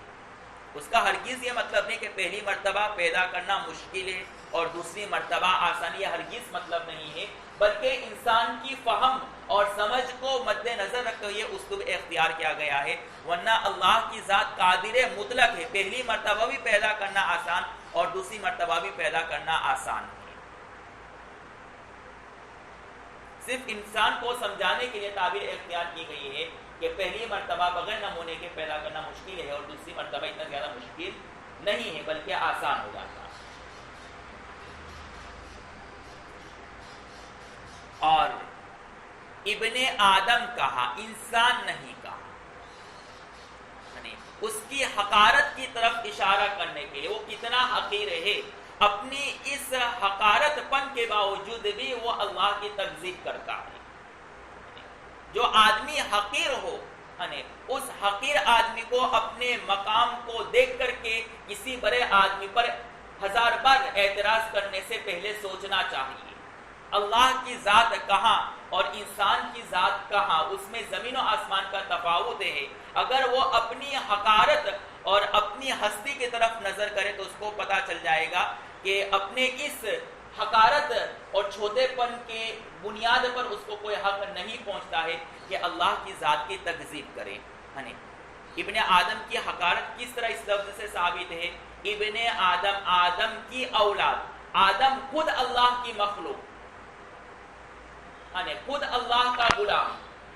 اس کا ہرگز یہ مطلب نہیں کہ پہلی مرتبہ پیدا کرنا مشکل ہے اور دوسری مرتبہ آسانی، یہ ہرگز مطلب نہیں ہے، بلکہ انسان کی فہم اور سمجھ کو مد نظر رکھتے ہوئے یہ اسلوب اختیار کیا گیا ہے. ورنہ اللہ کی ذات قادر مطلق ہے، پہلی مرتبہ بھی پیدا کرنا آسان اور دوسری مرتبہ بھی پیدا کرنا آسان ہے. صرف انسان کو سمجھانے کے لیے تعبیر اختیار کی گئی ہے کہ پہلی مرتبہ بغیر نمونے کے پیدا کرنا مشکل ہے اور دوسری مرتبہ اتنا زیادہ مشکل نہیں ہے بلکہ آسان ہو جاتا ہے. اور ابن آدم کہا، انسان نہیں کہا. اس کی حقارت کی طرف اشارہ کرنے کے لیے وہ کتنا حقیر ہے، اپنی اس حقارت پن کے باوجود بھی وہ اللہ کی تکذیب کرتا ہے. جو آدمی حقیر ہو، اس حقیر آدمی کو اپنے مقام کو دیکھ کر کے کسی بڑے آدمی پر ہزار بار اعتراض کرنے سے پہلے سوچنا چاہیے. اللہ کی ذات کہاں اور انسان کی ذات کہاں، اس میں زمین و آسمان کا تفاوت ہے. اگر وہ اپنی حقارت اور اپنی ہستی کی طرف نظر کرے تو اس کو پتہ چل جائے گا کہ اپنے اس حقارت اور چھوٹے پن کے بنیاد پر اس کو کوئی حق نہیں پہنچتا ہے کہ اللہ کی ذات کی تکذیب کرے. ابن آدم کی حقارت کس طرح اس لفظ سے ثابت ہے؟ ابن آدم، آدم کی اولاد، آدم خود اللہ کی مخلوق، خود اللہ کا غلام،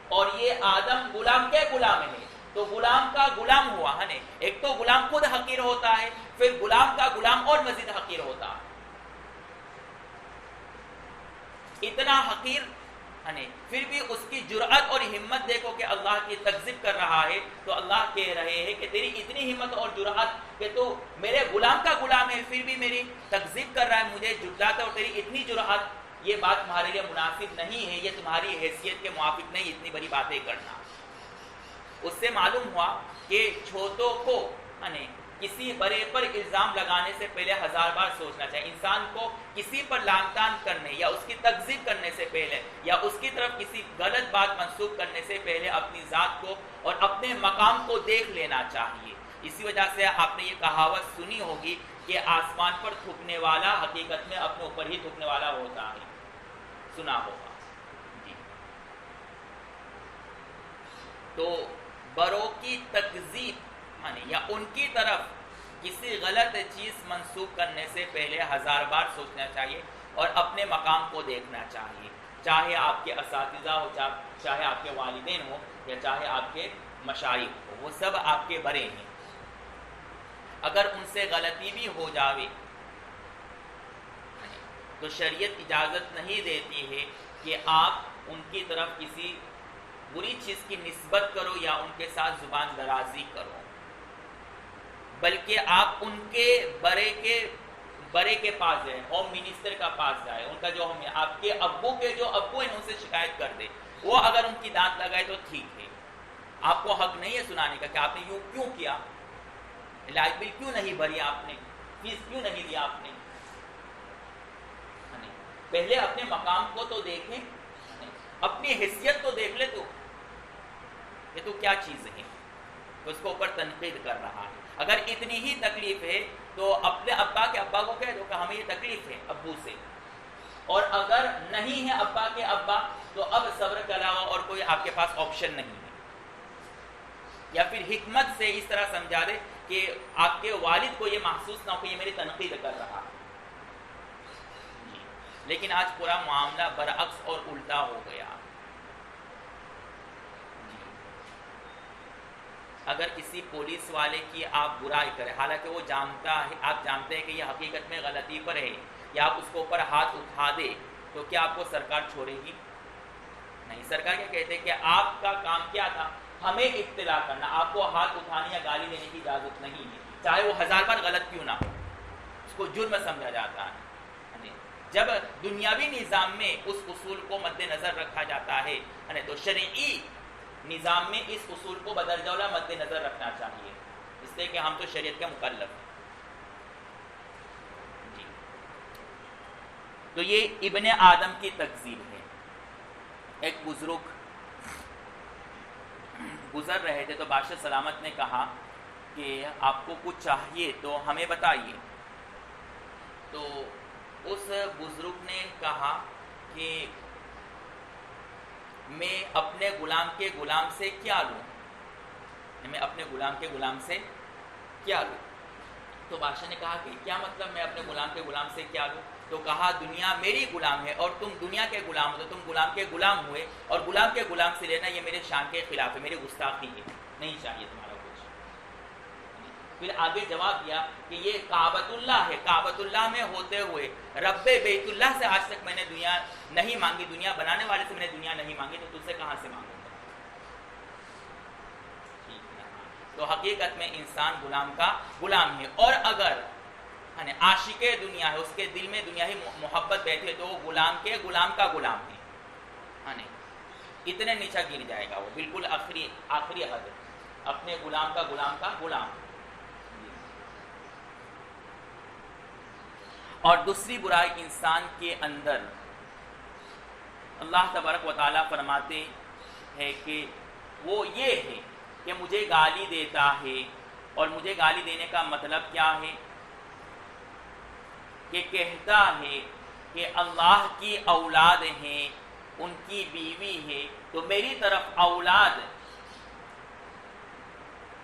اور یہ آدم غلام کے غلام ہے تو غلام کا غلام ہوا. ایک تو غلام خود حقیر ہوتا ہے، پھر غلام کا غلام اور مزید حقیر ہوتا ہے. اتنا حقیر پھر بھی اس کی جرأت اور ہمت دیکھو کہ اللہ کی تکذیب کر رہا ہے. تو اللہ کہہ رہے ہیں کہ تیری اتنی ہمت اور جرأت کہ تو میرے غلام کا غلام ہے پھر بھی میری تکذیب کر رہا ہے، مجھے جھٹلاتا ہے، اور تیری اتنی جرأت، یہ بات تمہارے لیے مناسب نہیں ہے، یہ تمہاری حیثیت کے موافق نہیں اتنی بڑی باتیں کرنا. اس سے معلوم ہوا کہ چھوٹوں کو کسی بڑے پر الزام لگانے سے پہلے ہزار بار سوچنا چاہیے. انسان کو کسی پر لعن طعن کرنے یا اس کی تکذیب کرنے سے پہلے یا اس کی طرف کسی غلط بات منسوب کرنے سے پہلے اپنی ذات کو اور اپنے مقام کو دیکھ لینا چاہیے. اسی وجہ سے آپ نے یہ کہاوت سنی ہوگی کہ آسمان پر تھوکنے والا حقیقت میں اپنے اوپر ہی تھوکنے والا ہوتا ہے، سنا ہوگا. جی. تو بڑوں کی تکذیب یا ان کی طرف کسی غلط چیز منسوخ کرنے سے پہلے 1000 بار سوچنا چاہیے اور اپنے مقام کو دیکھنا چاہیے، چاہے آپ کے اساتذہ ہو، چاہے آپ کے والدین ہو، یا چاہے آپ کے مشائخ ہو، وہ سب آپ کے بڑے ہیں۔ اگر ان سے غلطی بھی ہو جاوے تو شریعت اجازت نہیں دیتی ہے کہ آپ ان کی طرف کسی بری چیز کی نسبت کرو یا ان کے ساتھ زبان درازی کرو، بلکہ آپ ان کے بڑے کے پاس جائیں، ہوم منسٹر کا پاس جائے، ان کا جو آپ کے ابو ہیں ان سے شکایت کر دے، وہ اگر ان کی دانت لگائے تو ٹھیک ہے، آپ کو حق نہیں ہے سنانے کا کہ آپ نے یوں کیوں کیا، لائٹ بل کیوں نہیں بھری آپ نے، فیس کیوں نہیں دیا آپ نے۔ پہلے اپنے مقام کو تو دیکھیں، اپنی حیثیت تو دیکھ لے، تو یہ تو کیا چیز ہے، تو اس کو اوپر تنقید کر رہا ہے۔ اگر اتنی ہی تکلیف ہے تو اپنے ابا کو کہہ دو کہ ہمیں یہ تکلیف ہے ابو سے، اور اگر نہیں ہے ابا کے ابا تو اب صبر کے علاوہ اور کوئی آپ کے پاس آپشن نہیں ہے، یا پھر حکمت سے اس طرح سمجھا دے کہ آپ کے والد کو یہ محسوس نہ ہو کہ یہ میری تنقید کر رہا ہے۔ لیکن آج پورا معاملہ برعکس اور الٹا ہو گیا۔ اگر کسی پولیس والے کی آپ برائی کریں، حالانکہ وہ جانتا ہے، آپ جانتے ہیں کہ یہ حقیقت میں غلطی پر ہے، یا آپ اس کو اوپر ہاتھ اٹھا دے، تو کیا آپ کو سرکار چھوڑے گی؟ نہیں۔ سرکار کیا کہتے ہیں کہ آپ کا کام کیا تھا؟ ہمیں اطلاع کرنا، آپ کو ہاتھ اٹھانے یا گالی دینے کی اجازت نہیں ہے، چاہے وہ 1000 بار غلط کیوں نہ ہو، اس کو جرم سمجھا جاتا ہے۔ جب دنیاوی نظام میں اس اصول کو مد نظر رکھا جاتا ہے تو شرعی نظام میں اس اصول کو بدرجہ اولا مد نظر رکھنا چاہیے، اس لیے کہ ہم تو شریعت کے مکلف ہیں۔ جی، تو یہ ابن آدم کی تکذیب ہے۔ ایک بزرگ گزر رہے تھے تو بادشاہ سلامت نے کہا کہ آپ کو کچھ چاہیے تو ہمیں بتائیے۔ تو اس بزرگ نے کہا کہ میں اپنے غلام کے غلام سے کیا لوں، میں اپنے غلام کے غلام سے کیا لوں؟ تو بادشاہ نے کہا کہ کیا مطلب میں اپنے غلام کے غلام سے کیا لوں؟ تو کہا دنیا میری غلام ہے اور تم دنیا کے غلام ہو، تو تم غلام کے غلام ہوئے، اور غلام کے غلام سے لینا یہ میرے شان کے خلاف ہے، میری گستاخی ہے، نہیں چاہیے تمہارا کچھ۔ پھر آگے جواب دیا کہ یہ کعبۃ اللہ ہے، کعبۃ اللہ میں ہوتے ہوئے رب بیت اللہ سے آج تک میں نے دنیا نہیں مانگی، دنیا بنانے والے سے میں نے دنیا نہیں مانگی، تو تجھ سے کہاں سے مانگوں گا؟ تو حقیقت میں انسان غلام کا غلام ہے، اور اگر عاشق دنیا ہے، اس کے دل میں دنیا ہی محبت بیٹھی ہے، تو وہ غلام کے غلام کا غلام ہے، اتنے نیچا گر جائے گا وہ، بالکل آخری حد، اپنے غلام کا غلام۔ اور دوسری برائی انسان کے اندر، اللہ تبارک و تعالیٰ فرماتے ہیں کہ وہ یہ ہے کہ مجھے گالی دیتا ہے، اور مجھے گالی دینے کا مطلب کیا ہے؟ کہ کہتا ہے کہ اللہ کی اولاد ہیں، ان کی بیوی ہے، تو میری طرف اولاد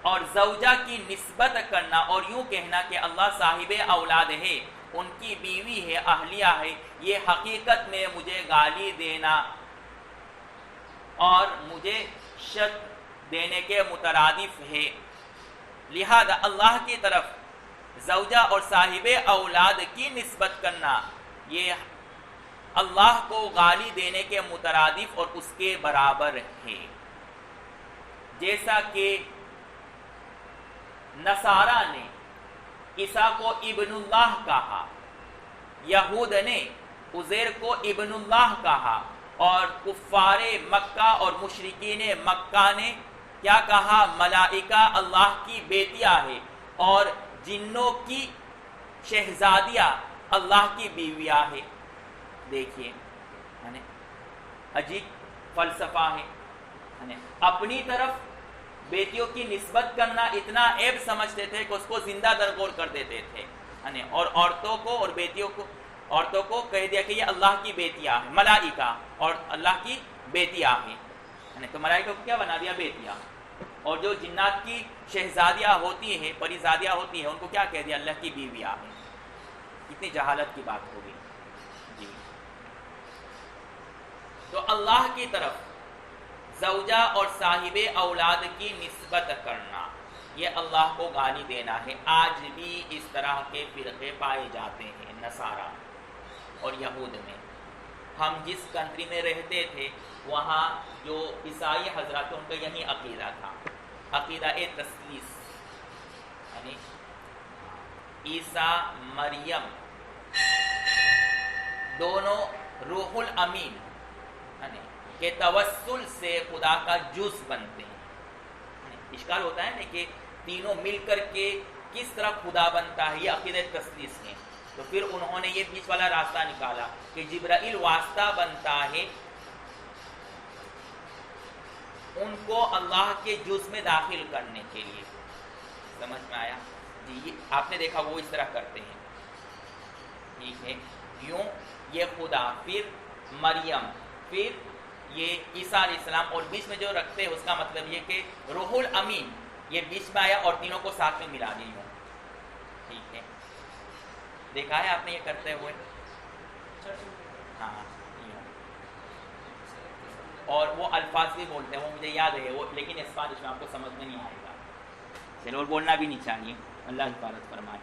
اور زوجہ کی نسبت کرنا اور یوں کہنا کہ اللہ صاحب اولاد ہے، ان کی بیوی ہے، اہلیہ ہے، یہ حقیقت میں مجھے گالی دینا اور مجھے شت دینے کے مترادف ہے۔ لہذا اللہ کی طرف زوجہ اور صاحب اولاد کی نسبت کرنا یہ اللہ کو گالی دینے کے مترادف اور اس کے برابر ہے۔ جیسا کہ نصارہ نے عیسیٰ کو ابن اللہ کہا، یہود نے عزیر کو ابن اللہ کہا، اور کفار مکہ اور مشرکین مکہ نے کیا کہا؟ ملائکہ اللہ کی بیٹیاں ہے، اور جنوں کی شہزادیاں اللہ کی بیویاں ہے۔ دیکھیے عجیب فلسفہ ہے، اپنی طرف بیٹیوں کی نسبت کرنا اتنا عیب سمجھتے تھے کہ اس کو زندہ درگور کر دیتے تھے، اور عورتوں کو اور بیٹیوں کو، عورتوں کو کہہ دیا کہ یہ اللہ کی بیٹیاں ہیں، ملائکہ اور اللہ کی بیٹیاں ہیں، تو ملائکہ کو کیا بنا دیا؟ بیٹیاں۔ اور جو جنات کی شہزادیاں ہوتی ہیں، پریزادیاں ہوتی ہیں، ان کو کیا کہہ دیا؟ اللہ کی بیویاں ہیں۔ کتنی جہالت کی بات ہوگی جی۔ تو اللہ کی طرف زوجہ اور صاحب اولاد کی نسبت کرنا، یہ اللہ کو گالی دینا ہے۔ آج بھی اس طرح کے فرقے پائے جاتے ہیں نصارہ اور یہود میں۔ ہم جس کنٹری میں رہتے تھے وہاں جو عیسائی حضرات ان کا یہی عقیدہ تھا، عقیدہ تثلیث، یعنی عیسیٰ مریم دونوں روح الامین کے توسل سے خدا کا جز بنتے ہیں۔ اشکال ہوتا ہے نا کہ تینوں مل کر کے کس طرح خدا بنتا ہے، یہ عقیدہ تثلیث ہے۔ تو پھر انہوں نے یہ بیچ والا راستہ نکالا کہ جبرائیل واسطہ بنتا ہے ان کو اللہ کے جز میں داخل کرنے کے لیے۔ سمجھ میں آیا جی؟ آپ نے دیکھا وہ اس طرح کرتے ہیں، ٹھیک ہے؟ یوں یہ خدا، پھر مریم، پھر یہ عیسیٰ علیہ السلام، اور بیچ میں جو رکھتے ہیں اس کا مطلب یہ کہ روح الامین یہ بیچ میں آیا اور تینوں کو ساتھ میں ملا دی یوں، ٹھیک ہے؟ دیکھا ہے آپ نے یہ کرتے ہوئے؟ ہاں یوں، اور وہ الفاظ بھی بولتے ہیں، وہ مجھے یاد ہے وہ، لیکن اسپانش میں آپ کو سمجھ میں نہیں آئے گا، چلو، اور بولنا بھی نہیں چاہیے، اللہ حفاظت فرمائے۔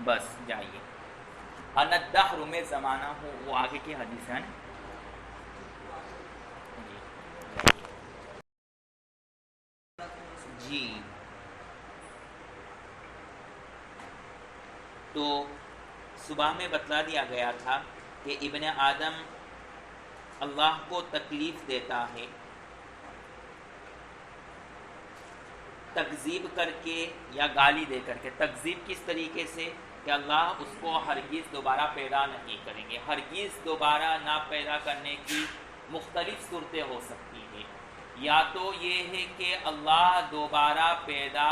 بس جائیے، الدہر میں زمانہ ہو، وہ آگے کی حدیث ہے نا جی۔ تو صبح میں بتلا دیا گیا تھا کہ ابن آدم اللہ کو تکلیف دیتا ہے تکذیب کر کے یا گالی دے کر کے۔ تکذیب کس طریقے سے؟ کہ اللہ اس کو ہرگز دوبارہ پیدا نہیں کریں گے۔ ہرگز دوبارہ نہ پیدا کرنے کی مختلف صورتیں ہو سکتی ہیں، یا تو یہ ہے کہ اللہ دوبارہ پیدا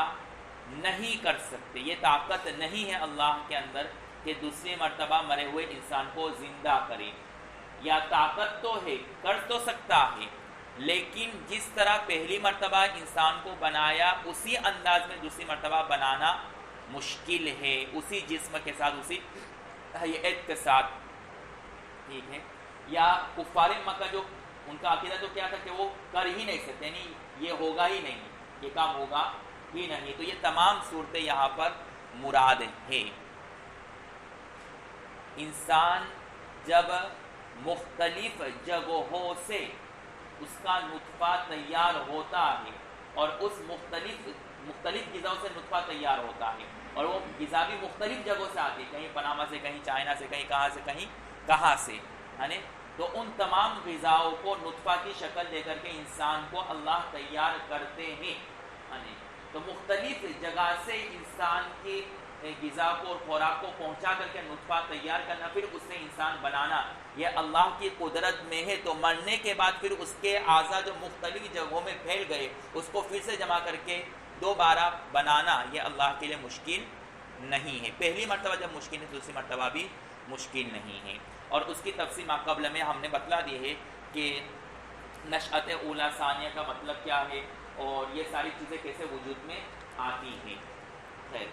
نہیں کر سکتے، یہ طاقت نہیں ہے اللہ کے اندر کہ دوسری مرتبہ مرے ہوئے انسان کو زندہ کرے، یا طاقت تو ہے، کر تو سکتا ہے، لیکن جس طرح پہلی مرتبہ انسان کو بنایا اسی انداز میں دوسری مرتبہ بنانا مشکل ہے، اسی جسم کے ساتھ، اسی ہیئت کے ساتھ، ٹھیک ہے؟ یا کفار مکہ جو ان کا عقیدہ تو کیا تھا کہ وہ کر ہی نہیں سکتے، نہیں یہ ہوگا ہی نہیں، یہ کام ہوگا ہی نہیں۔ تو یہ تمام صورتیں یہاں پر مراد ہے۔ انسان جب مختلف جگہوں سے اس کا نطفہ تیار ہوتا ہے، اور اس مختلف غذاؤں سے نطفہ تیار ہوتا ہے، اور وہ غذا بھی مختلف جگہوں سے آتی ہے، کہیں پناما سے، کہیں چائنا سے، کہیں کہاں سے، کہیں کہاں سے، ہے نا؟ تو ان تمام غذاؤں کو نطفہ کی شکل دے کر کے انسان کو اللہ تیار کرتے ہیں، ہے نا؟ تو مختلف جگہ سے انسان کی غذا کو اور خوراک کو پہنچا کر کے نطفہ تیار کرنا، پھر اس سے انسان بنانا، یہ اللہ کی قدرت میں ہے۔ تو مرنے کے بعد پھر اس کے اعضاء جو مختلف جگہوں میں پھیل گئے اس کو پھر سے جمع کر کے دوبارہ بنانا، یہ اللہ کے لیے مشکل نہیں ہے۔ پہلی مرتبہ جب مشکل ہے دوسری مرتبہ بھی مشکل نہیں ہے۔ اور اس کی تفصیل قبل میں ہم نے بتلا دی ہے کہ نشأت اولیٰ ثانیہ کا مطلب کیا ہے، اور یہ ساری چیزیں کیسے وجود میں آتی ہیں۔ خیر،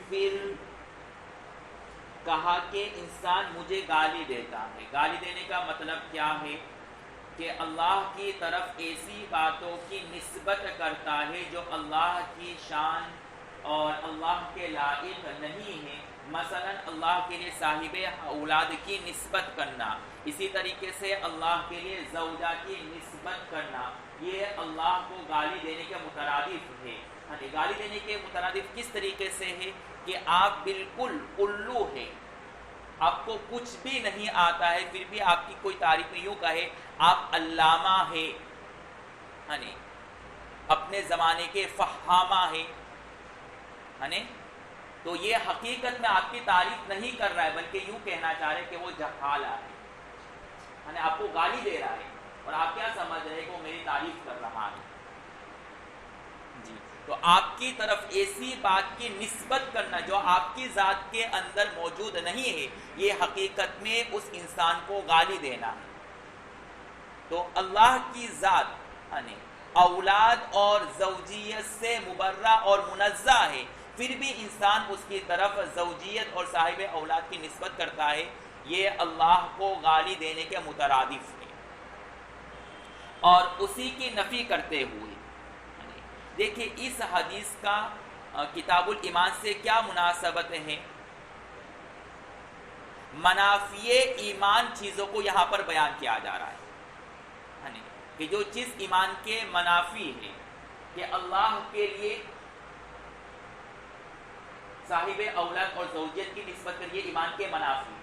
پھر کہا کہ انسان مجھے گالی دیتا ہے۔ گالی دینے کا مطلب کیا ہے؟ کہ اللہ کی طرف ایسی باتوں کی نسبت کرتا ہے جو اللہ کی شان اور اللہ کے لائق نہیں ہے۔ مثلا اللہ کے لیے صاحب اولاد کی نسبت کرنا، اسی طریقے سے اللہ کے لیے زوجہ کی نسبت کرنا، یہ اللہ کو گالی دینے کے مترادف ہے۔ گالی دینے کے مترادف کس طریقے سے ہے؟ کہ آپ بالکل الو ہے، آپ کو کچھ بھی نہیں آتا ہے، پھر بھی آپ کی کوئی تعریف میں یوں کہے آپ علامہ ہے، اپنے زمانے کے فہامہ ہے، تو یہ حقیقت میں آپ کی تعریف نہیں کر رہا ہے، بلکہ یوں کہنا چاہ رہے کہ وہ جہالہ ہے، آپ کو گالی دے رہا ہے، اور آپ کیا سمجھ رہے کہ وہ میری تعریف کر رہا ہے۔ جی تو آپ کی طرف ایسی بات کی نسبت کرنا جو آپ کی ذات کے اندر موجود نہیں ہے، یہ حقیقت میں اس انسان کو گالی دینا ہے۔ تو اللہ کی ذات یعنی اولاد اور زوجیت سے مبرہ اور منزہ ہے، پھر بھی انسان اس کی طرف زوجیت اور صاحب اولاد کی نسبت کرتا ہے، یہ اللہ کو گالی دینے کے مترادف ہے اور اسی کی نفی کرتے ہوئے۔ دیکھیں اس حدیث کا کتاب الایمان سے کیا مناسبت ہے؟ منافی ایمان چیزوں کو یہاں پر بیان کیا جا رہا ہے کہ جو چیز ایمان کے منافی ہے، کہ اللہ کے لیے صاحب اولاد اور زوجیت کی نسبت کریے ایمان کے منافی۔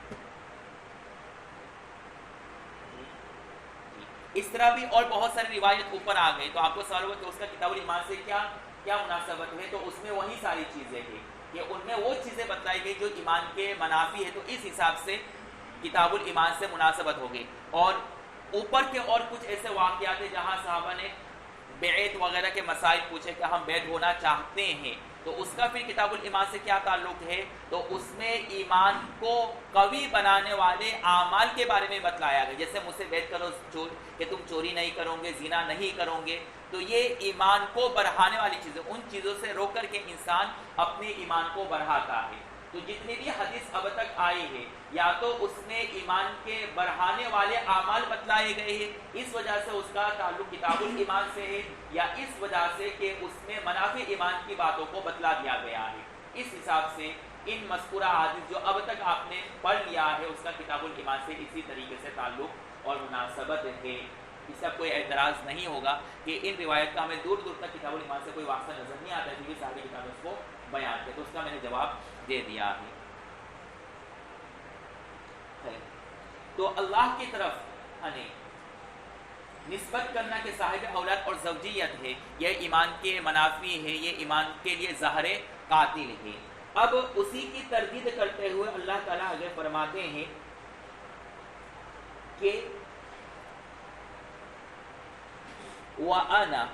اس طرح بھی اور بہت ساری روایت اوپر آ گئی، تو آپ کو سوال ہوا کہ اس کا کتاب الایمان سے کیا مناسبت ہے؟ تو اس میں وہی ساری چیزیں ہیں کہ ان میں وہ چیزیں بتلائی گئی جو ایمان کے منافی ہے، تو اس حساب سے کتاب الایمان سے مناسبت ہوگی۔ اور اوپر کے اور کچھ ایسے واقعات ہیں جہاں صحابہ نے بیعت وغیرہ کے مسائل پوچھے کہ ہم بیعت ہونا چاہتے ہیں، تو اس کا پھر کتاب الایمان سے کیا تعلق ہے؟ تو اس میں ایمان کو قوی بنانے والے اعمال کے بارے میں بتلایا گیا، جیسے مجھ سے بیعت کرو کہ تم چوری نہیں کرو گے، زنا نہیں کرو گے، تو یہ ایمان کو بڑھانے والی چیزیں، ان چیزوں سے روک کر کے انسان اپنے ایمان کو بڑھاتا ہے۔ تو جتنی بھی حدیث اب تک آئی ہے، یا تو اس میں ایمان کے بڑھانے والے اعمال بتلائے گئے ہیں، اس وجہ سے اس کا تعلق کتاب الایمان سے ہے، یا اس وجہ سے کہ اس میں منافع ایمان کی باتوں کو بتلا دیا گیا ہے۔ اس حساب سے ان مذکورہ حدیث جو اب تک آپ نے پڑھ لیا ہے، اس کا کتاب الایمان سے اسی طریقے سے تعلق اور مناسبت ہے۔ اس سے کوئی اعتراض نہیں ہوگا کہ ان روایت کا ہمیں دور دور تک کتاب الایمان سے کوئی واسطہ نظر نہیں آتا ہے، کیونکہ ساری کتابیں اس کو بیان کرتے، تو اس کا میں نے جواب دے دیا ہے۔ تو اللہ کی طرف نسبت کرنا کہ صاحب اولاد اور زوجیت ہے، یہ ایمان کے منافی ہے، یہ ایمان کے لیے زہر قاتل ہے۔ اب اسی کی تردید کرتے ہوئے اللہ تعالیٰ آگے فرماتے ہیں کہ وَأَنَا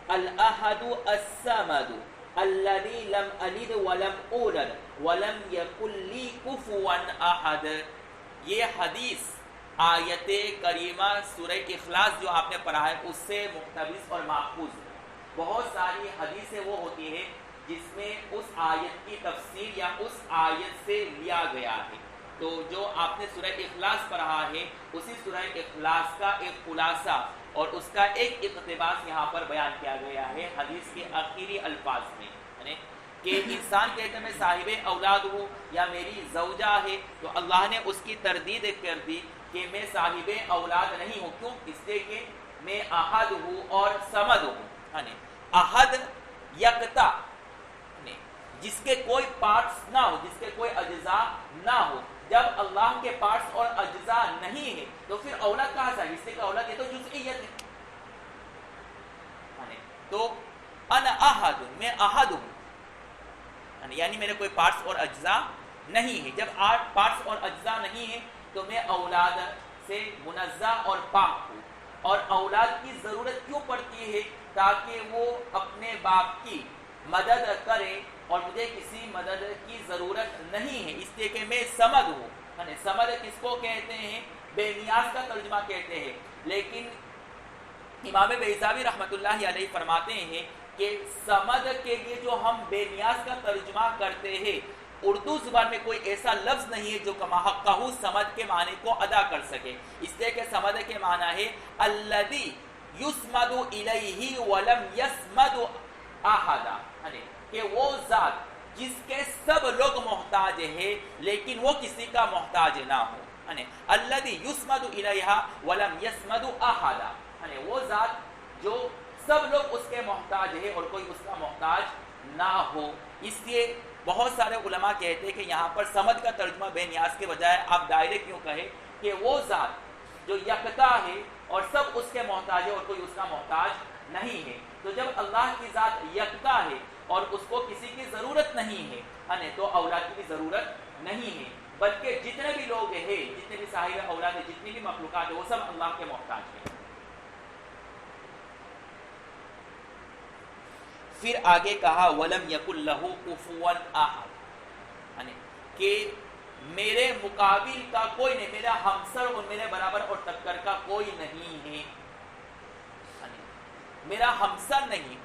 الْأَحَدُ الصَّمَدُ الَّذِي لَمْ أَلِدْ وَلَمْ أُولَدْ وَلَمْ يَكُنْ لِي كُفُوًا أَحَدٌ۔ یہ حدیث آیت کریمہ سورہ اخلاص جو آپ نے پڑھا ہے اس سے مقتبس اور ماخوذ ہے۔ بہت ساری حدیثیں وہ ہوتی ہیں جس میں اس آیت کی تفسیر یا اس آیت سے لیا گیا ہے، تو جو آپ نے سورہ اخلاص پڑھا ہے اسی سورہ اخلاص کا ایک خلاصہ اور اس کا ایک اقتباس یہاں پر بیان کیا گیا ہے حدیث کے آخری الفاظ میں، کہ انسان کہتے ہیں میں صاحب اولاد ہوں یا میری زوجہ ہے، تو اللہ نے اس کی تردید کر دی کہ میں صاحب اولاد نہیں ہوں۔ کیوں؟ اس لیے کہ میں احد ہوں اور صمد ہوں۔ احد یکتا، جس کے کوئی پارٹس نہ ہو، جس کے کوئی اجزاء نہ ہو۔ جب اللہ کے پارٹس اور اجزاء نہیں ہے تو پھر اولاد کہاں سے؟ اس لیے کہ اولاد یہ تو جزئیت ہے۔ تو انا احد، میں احد ہوں، یعنی میرے کوئی پارٹس اور اجزاء نہیں ہے۔ جب پارٹس اور اجزاء نہیں ہے تو میں اولاد سے منزہ اور پاک ہوں۔ اور اولاد کی ضرورت کیوں پڑتی ہے؟ تاکہ وہ اپنے باپ کی مدد کرے، اور مجھے کسی مدد کی ضرورت نہیں ہے، اس لیے کہ میں صمد ہوں۔ صمد کس کو کہتے ہیں؟ بے نیاز کا ترجمہ کہتے ہیں، لیکن امام بیضاوی رحمۃ اللہ علیہ فرماتے ہیں کہ صمد کے لیے جو ہم بے نیاز کا ترجمہ کرتے ہیں، اردو زبان میں کوئی ایسا لفظ نہیں ہے جو کماحقہ صمد کے معنی کو ادا کر سکے، اس لیے کہ صمد کے معنی ہے الذی یسمد الیہ ولم یسمد احدا، کہ وہ ذات جس کے سب لوگ محتاج ہیں لیکن وہ کسی کا محتاج نہ ہو۔ الذی یسمد الیہ ولم یسمد احدا، وہ ذات جو سب لوگ اس کے محتاج ہیں اور کوئی اس کا محتاج نہ ہو۔ اس لیے بہت سارے علماء کہتے ہیں کہ یہاں پر صمد کا ترجمہ بے نیاز کے بجائے آپ دائرے کیوں کہے کہ وہ ذات جو یکتا ہے اور سب اس کے محتاج ہے اور کوئی اس کا محتاج نہیں ہے۔ تو جب اللہ کی ذات یکتا ہے اور اس کو کسی کی ضرورت نہیں ہے تو اولاد کی بھی ضرورت نہیں ہے، بلکہ جتنے بھی لوگ ہیں، جتنے بھی صاحب اولاد ہیں، جتنی بھی مخلوقات ہیں، وہ سب اللہ کے محتاج ہیں۔ پھر آگے کہا وَلَمْ يَكُنْ لَهُ كُفُوًا أَحَدٌ، یعنی کہ میرے مقابل کا کوئی نہیں، میرا ہمسر اور میرے برابر اور ٹکر کا کوئی نہیں ہے، یعنی میرا ہمسر نہیں،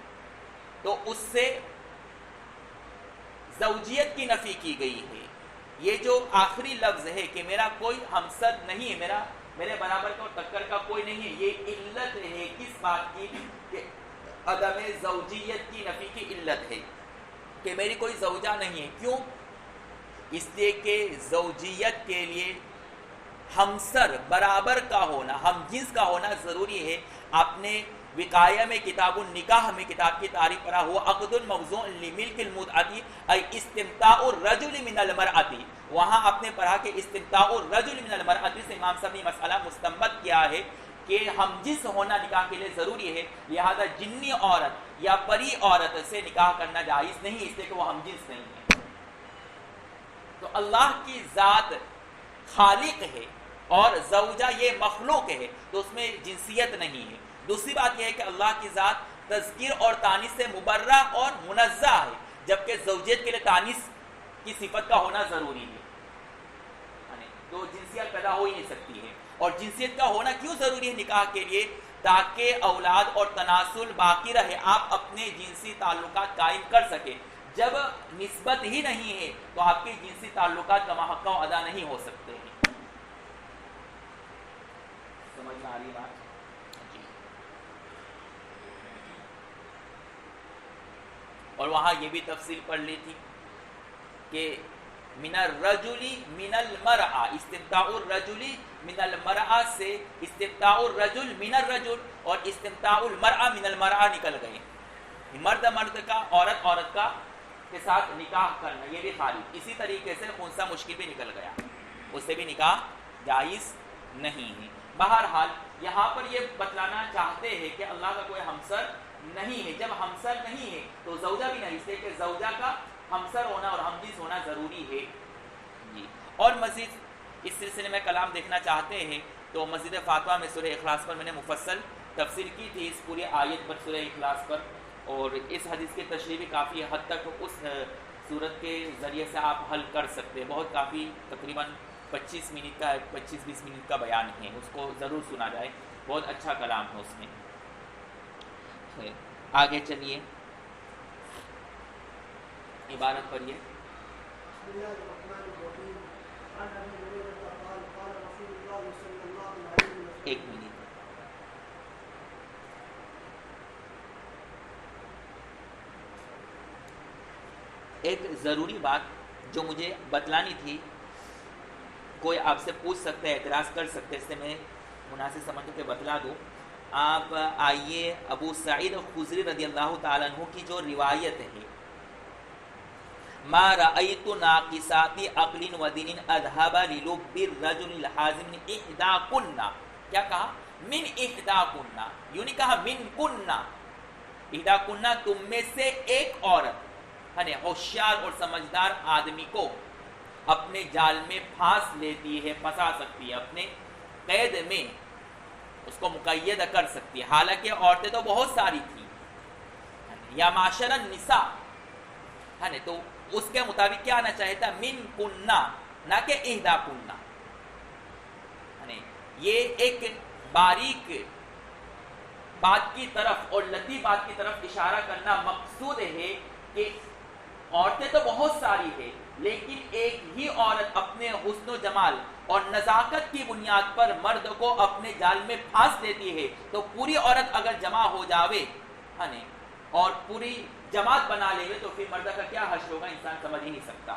تو اس سے زوجیت کی نفی کی گئی ہے۔ یہ جو آخری لفظ ہے کہ میرا کوئی ہمسر نہیں ہے، میرے برابر کا اور ٹکر کا کوئی نہیں ہے، یہ علت ہے کس بات کی؟ کہ عدم زوجیت کی نفی کی علت ہے کہ میری کوئی زوجہ نہیں ہے۔ کیوں؟ اس لیے کہ زوجیت کے لیے ہمسر برابر کا ہونا، ہم جنس کا ہونا ضروری ہے۔ آپ نے وقایہ میں کتاب النکاح میں کتاب کی تعریف پڑھا، ہوا عقد موضوع لملک المتعتی ای استمتاع الرجل من المرأتی، وہاں آپ نے پڑھا کہ استمتاع الرجل من المرأتی سے امام صاحب نے مسئلہ مستنبط کیا ہے کہ ہم جنس ہونا نکاح کے لیے ضروری ہے، لہذا جنی عورت یا پری عورت سے نکاح کرنا جائز نہیں، اس لیے کہ وہ ہم جنس نہیں ہے۔ تو اللہ کی ذات خالق ہے اور زوجہ یہ مخلوق ہے، تو اس میں جنسیت نہیں ہے۔ دوسری بات یہ ہے کہ اللہ کی ذات تذکیر اور تانیث سے مبرہ اور منزہ ہے، جبکہ زوجیت کے لیے تانیث کی صفت کا ہونا ضروری ہے، تو جنسیت پیدا ہو ہی نہیں سکتی ہے۔ اور جنسیت کا ہونا کیوں ضروری ہے نکاح کے لیے؟ تاکہ اولاد اور تناسل باقی رہے، آپ اپنے جنسی تعلقات قائم کر سکیں۔ جب نسبت ہی نہیں ہے تو آپ کے جنسی تعلقات کا حق ادا نہیں ہو سکتے ہیں۔ سمجھ میں آ رہی بات؟ جی۔ اور وہاں یہ بھی تفصیل پڑھ لی تھی کہ من الرجل من المرأة، استمتاع الرجل من المرأة سے استمتاع الرجل من الرجل اور استمتاع المرأة من المرأة نکل گئے، مرد مرد کا، عورت عورت کا کے ساتھ نکاح کرنا یہ بھی خارج۔ اسی طریقے سے خنثی مشکل بھی نکل گیا، اس سے بھی نکاح جائز نہیں ہے۔ بہرحال یہاں پر یہ بتلانا چاہتے ہیں کہ اللہ کا کوئی ہمسر نہیں ہے۔ جب ہمسر نہیں ہے تو زوجہ بھی نہیں، اس لیے کہ زوجہ کا ہمسر ہونا اور ہمجنس ہونا ضروری ہے۔ جی، اور مزید اس سلسلے میں کلام دیکھنا چاہتے ہیں تو مسجد فاطمہ میں سورہ اخلاص پر میں نے مفصل تفسیر کی تھی، اس پوری آیت پر، سورہ اخلاص پر، اور اس حدیث کی تشریح بھی کافی حد تک اس صورت کے ذریعے سے آپ حل کر سکتے ہیں۔ بہت کافی تقریباً 25 منٹ کا 25-20 منٹ کا بیان ہے، اس کو ضرور سنا جائے، بہت اچھا کلام ہے اس میں۔ آگے چلیے، عبارت پڑھیے۔ بسم اللہ الرحمن الرحیم، عن ابی ہریرہ قال قال رسول اللہ صلی اللہ علیہ وسلم، ایک منٹ، ایک ضروری بات جو مجھے بتلانی تھی، کوئی آپ سے پوچھ سکتا ہے، اعتراض کر سکتے، اس سے میں مناسب سمجھوں کہ بتلا دوں۔ آپ آئیے ابو سعید خضری رضی اللہ تعالیٰ عنہ کی جو روایت ہے، ما رأیت ناقصات عقل و دین اذهب للب الرجل الحازم من احداکن، کیا کہا؟ من احداکن، یوں نہیں کہا من کن، احداکن تم میں سے ایک عورت، یعنی ہوشیار اور سمجھدار آدمی کو اپنے جال میں پھانس لیتی ہے، پھنسا سکتی ہے، اپنے قید میں اس کو مقید کر سکتی ہے، حالانکہ عورتیں تو بہت ساری تھیں، یا معاشر النساء، ہے تو اس کے مطابق کیا آنا چاہیے تھا؟ من کننا، نہ کہ اہدا کننا۔ یہ ایک باریک بات کی طرف اور لطیف بات کی طرف اشارہ کرنا مقصود ہے کہ عورتیں تو بہت ساری ہیں، لیکن ایک ہی عورت اپنے حسن و جمال اور نزاکت کی بنیاد پر مرد کو اپنے جال میں پھانس دیتی ہے، تو پوری عورت اگر جمع ہو جاوے اور پوری جماعت بنا لے تو پھر مرد کا کیا حشر ہوگا، انسان سمجھ ہی نہیں سکتا۔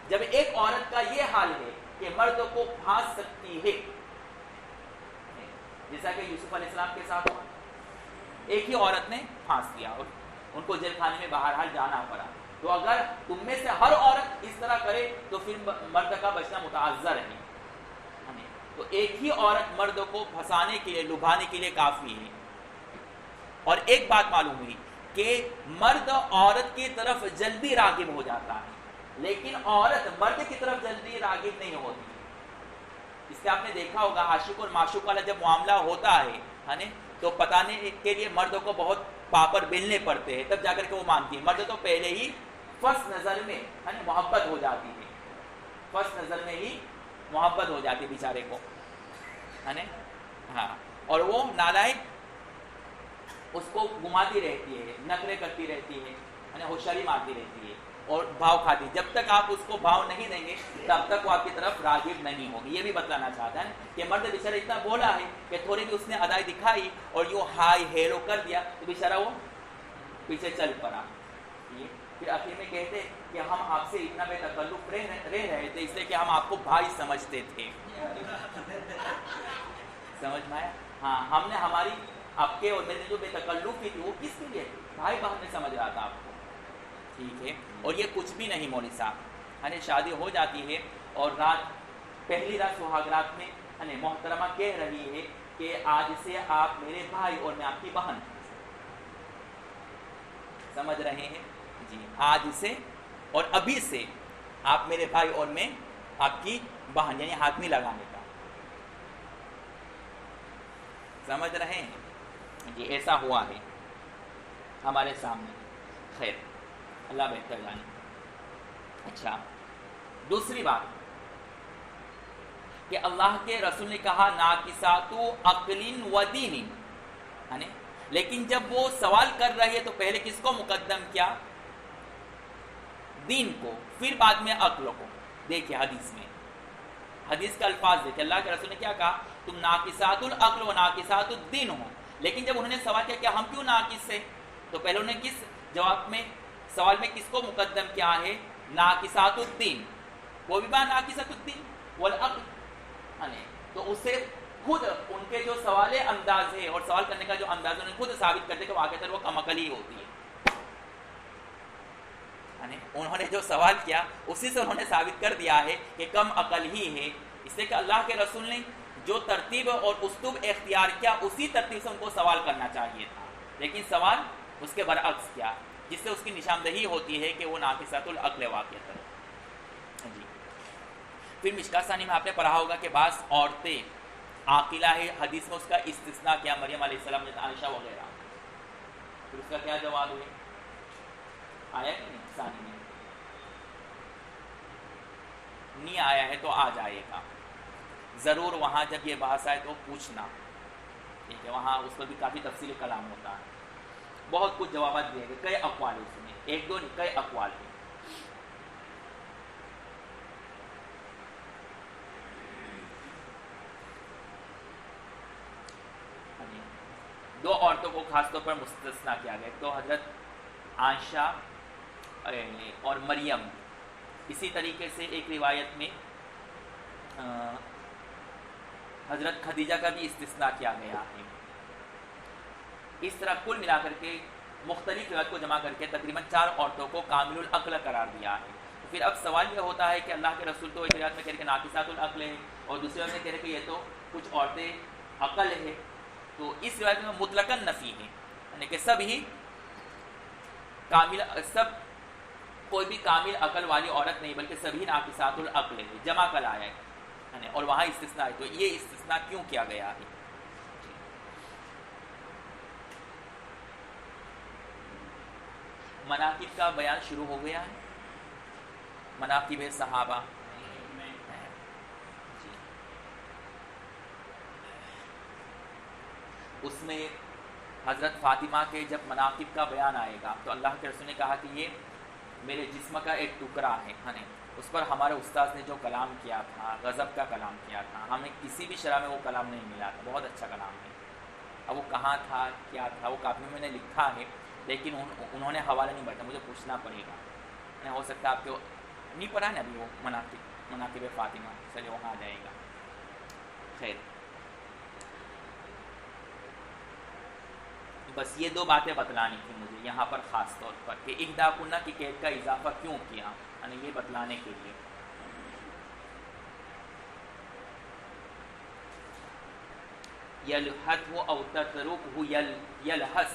جب ایک عورت کا یہ حال ہے کہ مرد کو پھانس سکتی ہے، جیسا کہ یوسف علیہ السلام کے ساتھ ہوا، ایک ہی عورت نے پھانس دیا اور ان کو جیل خانے میں بہرحال جانا پڑا، تو اگر تم میں سے ہر عورت اس طرح کرے تو پھر مرد کا بچنا متعذر ہے۔ تو ایک ہی عورت مرد کو پھنسانے کے لیے، لبھانے کے لیے کافی ہے۔ اور ایک بات معلوم ہوئی کہ مرد عورت کی طرف جلدی راغب ہو جاتا ہے، لیکن عورت مرد کی طرف جلدی راغب نہیں ہوتی۔ اس سے آپ نے دیکھا ہوگا عاشق اور معشوق والا جب معاملہ ہوتا ہے تو بتانے کے لیے مردوں کو بہت پاپڑ بیلنے پڑتے ہیں تب جا کر کے وہ مانتی ہے. مرد تو پہلے ہی فرسٹ نظر میں محبت ہو جاتی ہے, فرسٹ نظر میں ہی محبت ہو جاتی ہے بیچارے کو, ہے نا. ہاں, اور وہ نالائق اس کو گھماتی رہتی ہے, نخرے کرتی رہتی ہے, ہوشیاری مارتی رہتی ہے اور بھاؤ کھاتی. جب تک آپ اس کو بھاؤ نہیں دیں گے تب تک وہ آپ کی طرف راغب نہیں ہوگی. یہ بھی بتلانا چاہتا ہے کہ مرد بیچارہ اتنا بولا ہے کہ تھوڑی بھی اس نے ادائی دکھائی اور یوں ہائی ہیرو کر دیا تو بیچارہ وہ پیچھے چل پڑا. پھر آخر میں کہتے کہ ہم آپ سے اتنا بے تکلف رہ رہے تھے اس لیے کہ ہم آپ کو بھائی سمجھتے تھے. سمجھ میں آیا؟ ہاں, ہم نے ہماری آپ کے اور میرے جو بے تکلفی تھی وہ کس کے لیے تھی؟ بھائی بہن میں سمجھ رہا تھا آپ کو. ٹھیک ہے, اور یہ کچھ بھی نہیں مولوی صاحب, شادی ہو جاتی ہے اور رات پہلی رات سہاگ رات میں محترمہ کہہ رہی ہے کہ آج سے آپ میرے بھائی اور میں آپ کی بہن. سمجھ رہے ہیں جی؟ آج سے اور ابھی سے آپ میرے بھائی اور میں آپ کی بہن, یعنی ہاتھ نہیں لگانے کا. سمجھ رہے ہیں جی؟ ایسا ہوا ہے ہمارے سامنے. خیر, اللہ بہتر جانے. اچھا, دوسری بات کہ اللہ کے رسول نے کہا ناقصات عقل و دین, لیکن جب وہ سوال کر رہے تو پہلے کس کو مقدم کیا؟ دین کو, پھر بعد میں عقل کو. دیکھیں حدیث میں, حدیث کا الفاظ دیکھیں, اللہ کے رسول نے کیا کہا؟ تم ناقصات العقل و ناقصات الدین ہو. لیکن جب انہوں نے سوال کیا کہ ہم کیوں ناقص ہیں, تو پہلے انہوں نے کس جواب میں سوال میں کس کو مقدم کیا ہے؟ ناقصات الدین. وہ بھی بات ناقصات الدین والعقل, تو اس سے خود ان کے جو سوال انداز ہے اور سوال کرنے کا جو انداز ہے انہوں نے خود ثابت کرتے کہ واقعی وہ کم عقل ہی ہوتی ہے. انہوں نے جو سوال کیا اسی سے انہوں نے ثابت کر دیا ہے کہ کم عقل ہی ہے. اس لیے کہ اللہ کے رسول نے جو ترتیب اور اسلوب اختیار کیا اسی ترتیب سے ان کو سوال کرنا چاہیے تھا, لیکن سوال اس کے برعکس کیا, جس سے اس کی نشاندہی ہوتی ہے کہ وہ ناقصات العقل واقعہ ہے. جی, پھر مشکاۃ ثانی میں آپ نے پڑھا ہوگا کہ بعض عورتیں عاقلہ ہے, حدیث میں اس کا استثناء کیا, مریم علیہ السلام نے, عائشہ وغیرہ. پھر اس کا کیا جواب ہوئے؟ آیا کہ نہیں ثانی میں؟ نہیں آیا ہے تو آ جائے گا ضرور. وہاں جب یہ بحث آئے تو پوچھنا, ٹھیک ہے؟ وہاں اس پر بھی کافی تفصیل کلام ہوتا ہے. بہت کچھ جوابات دیے گئے, کئی اقوال ہیں اس میں, ایک دو نہیں کئی اقوال ہیں. دو عورتوں کو خاص طور پر مستثنا کیا گیا, تو حضرت عائشہ اور مریم. اسی طریقے سے ایک روایت میں حضرت خدیجہ کا بھی استثناء کیا گیا ہے. اس طرح کل ملا کر کے مختلف روایت کو جمع کر کے تقریباً 4 عورتوں کو کامل العقل قرار دیا ہے. تو پھر اب سوال یہ ہوتا ہے کہ اللہ کے رسول تو ایک روایت میں کہہ رہے کہ ناقصات العقل ہے اور دوسری روایت میں کہہ رہے کہ یہ تو کچھ عورتیں عقل ہے. تو اس روایت میں مطلقاً نفی ہے, یعنی کہ سب ہی کامل, سب کوئی بھی کامل عقل والی عورت نہیں بلکہ سبھی ناقصات العقل ہے, جمع کر آیا ہے, اور وہاں استثناء ہے. تو یہ استثناء کیوں کیا گیا ہے؟ مناقب کا بیان شروع ہو گیا ہے. مناقب صحابہ, جی, اس میں حضرت فاطمہ کے جب مناقب کا بیان آئے گا تو اللہ کے رسول نے کہا کہ یہ میرے جسم کا ایک ٹکڑا ہے, اس پر ہمارے استاذ نے جو کلام کیا تھا غضب کا کلام کیا تھا, ہمیں کسی بھی شرح میں وہ کلام نہیں ملا تھا, بہت اچھا کلام ہے. اب وہ کہاں تھا کیا تھا وہ کافی میں نے لکھا ہے, لیکن انہوں نے حوالہ نہیں بتایا, مجھے پوچھنا پڑے گا. ہو سکتا ہے آپ کو نہیں پڑھا نا ابھی وہ مناقب فاطمہ, چلیے وہاں آ جائے گا. خیر, بس یہ 2 باتیں بتلانی تھی مجھے یہاں پر خاص طور پر کہ احدا کنہ کی قید کا اضافہ کیوں کیا, یعنی یہ بتلانے کے لیے. یلحث او تترکہ یلحث,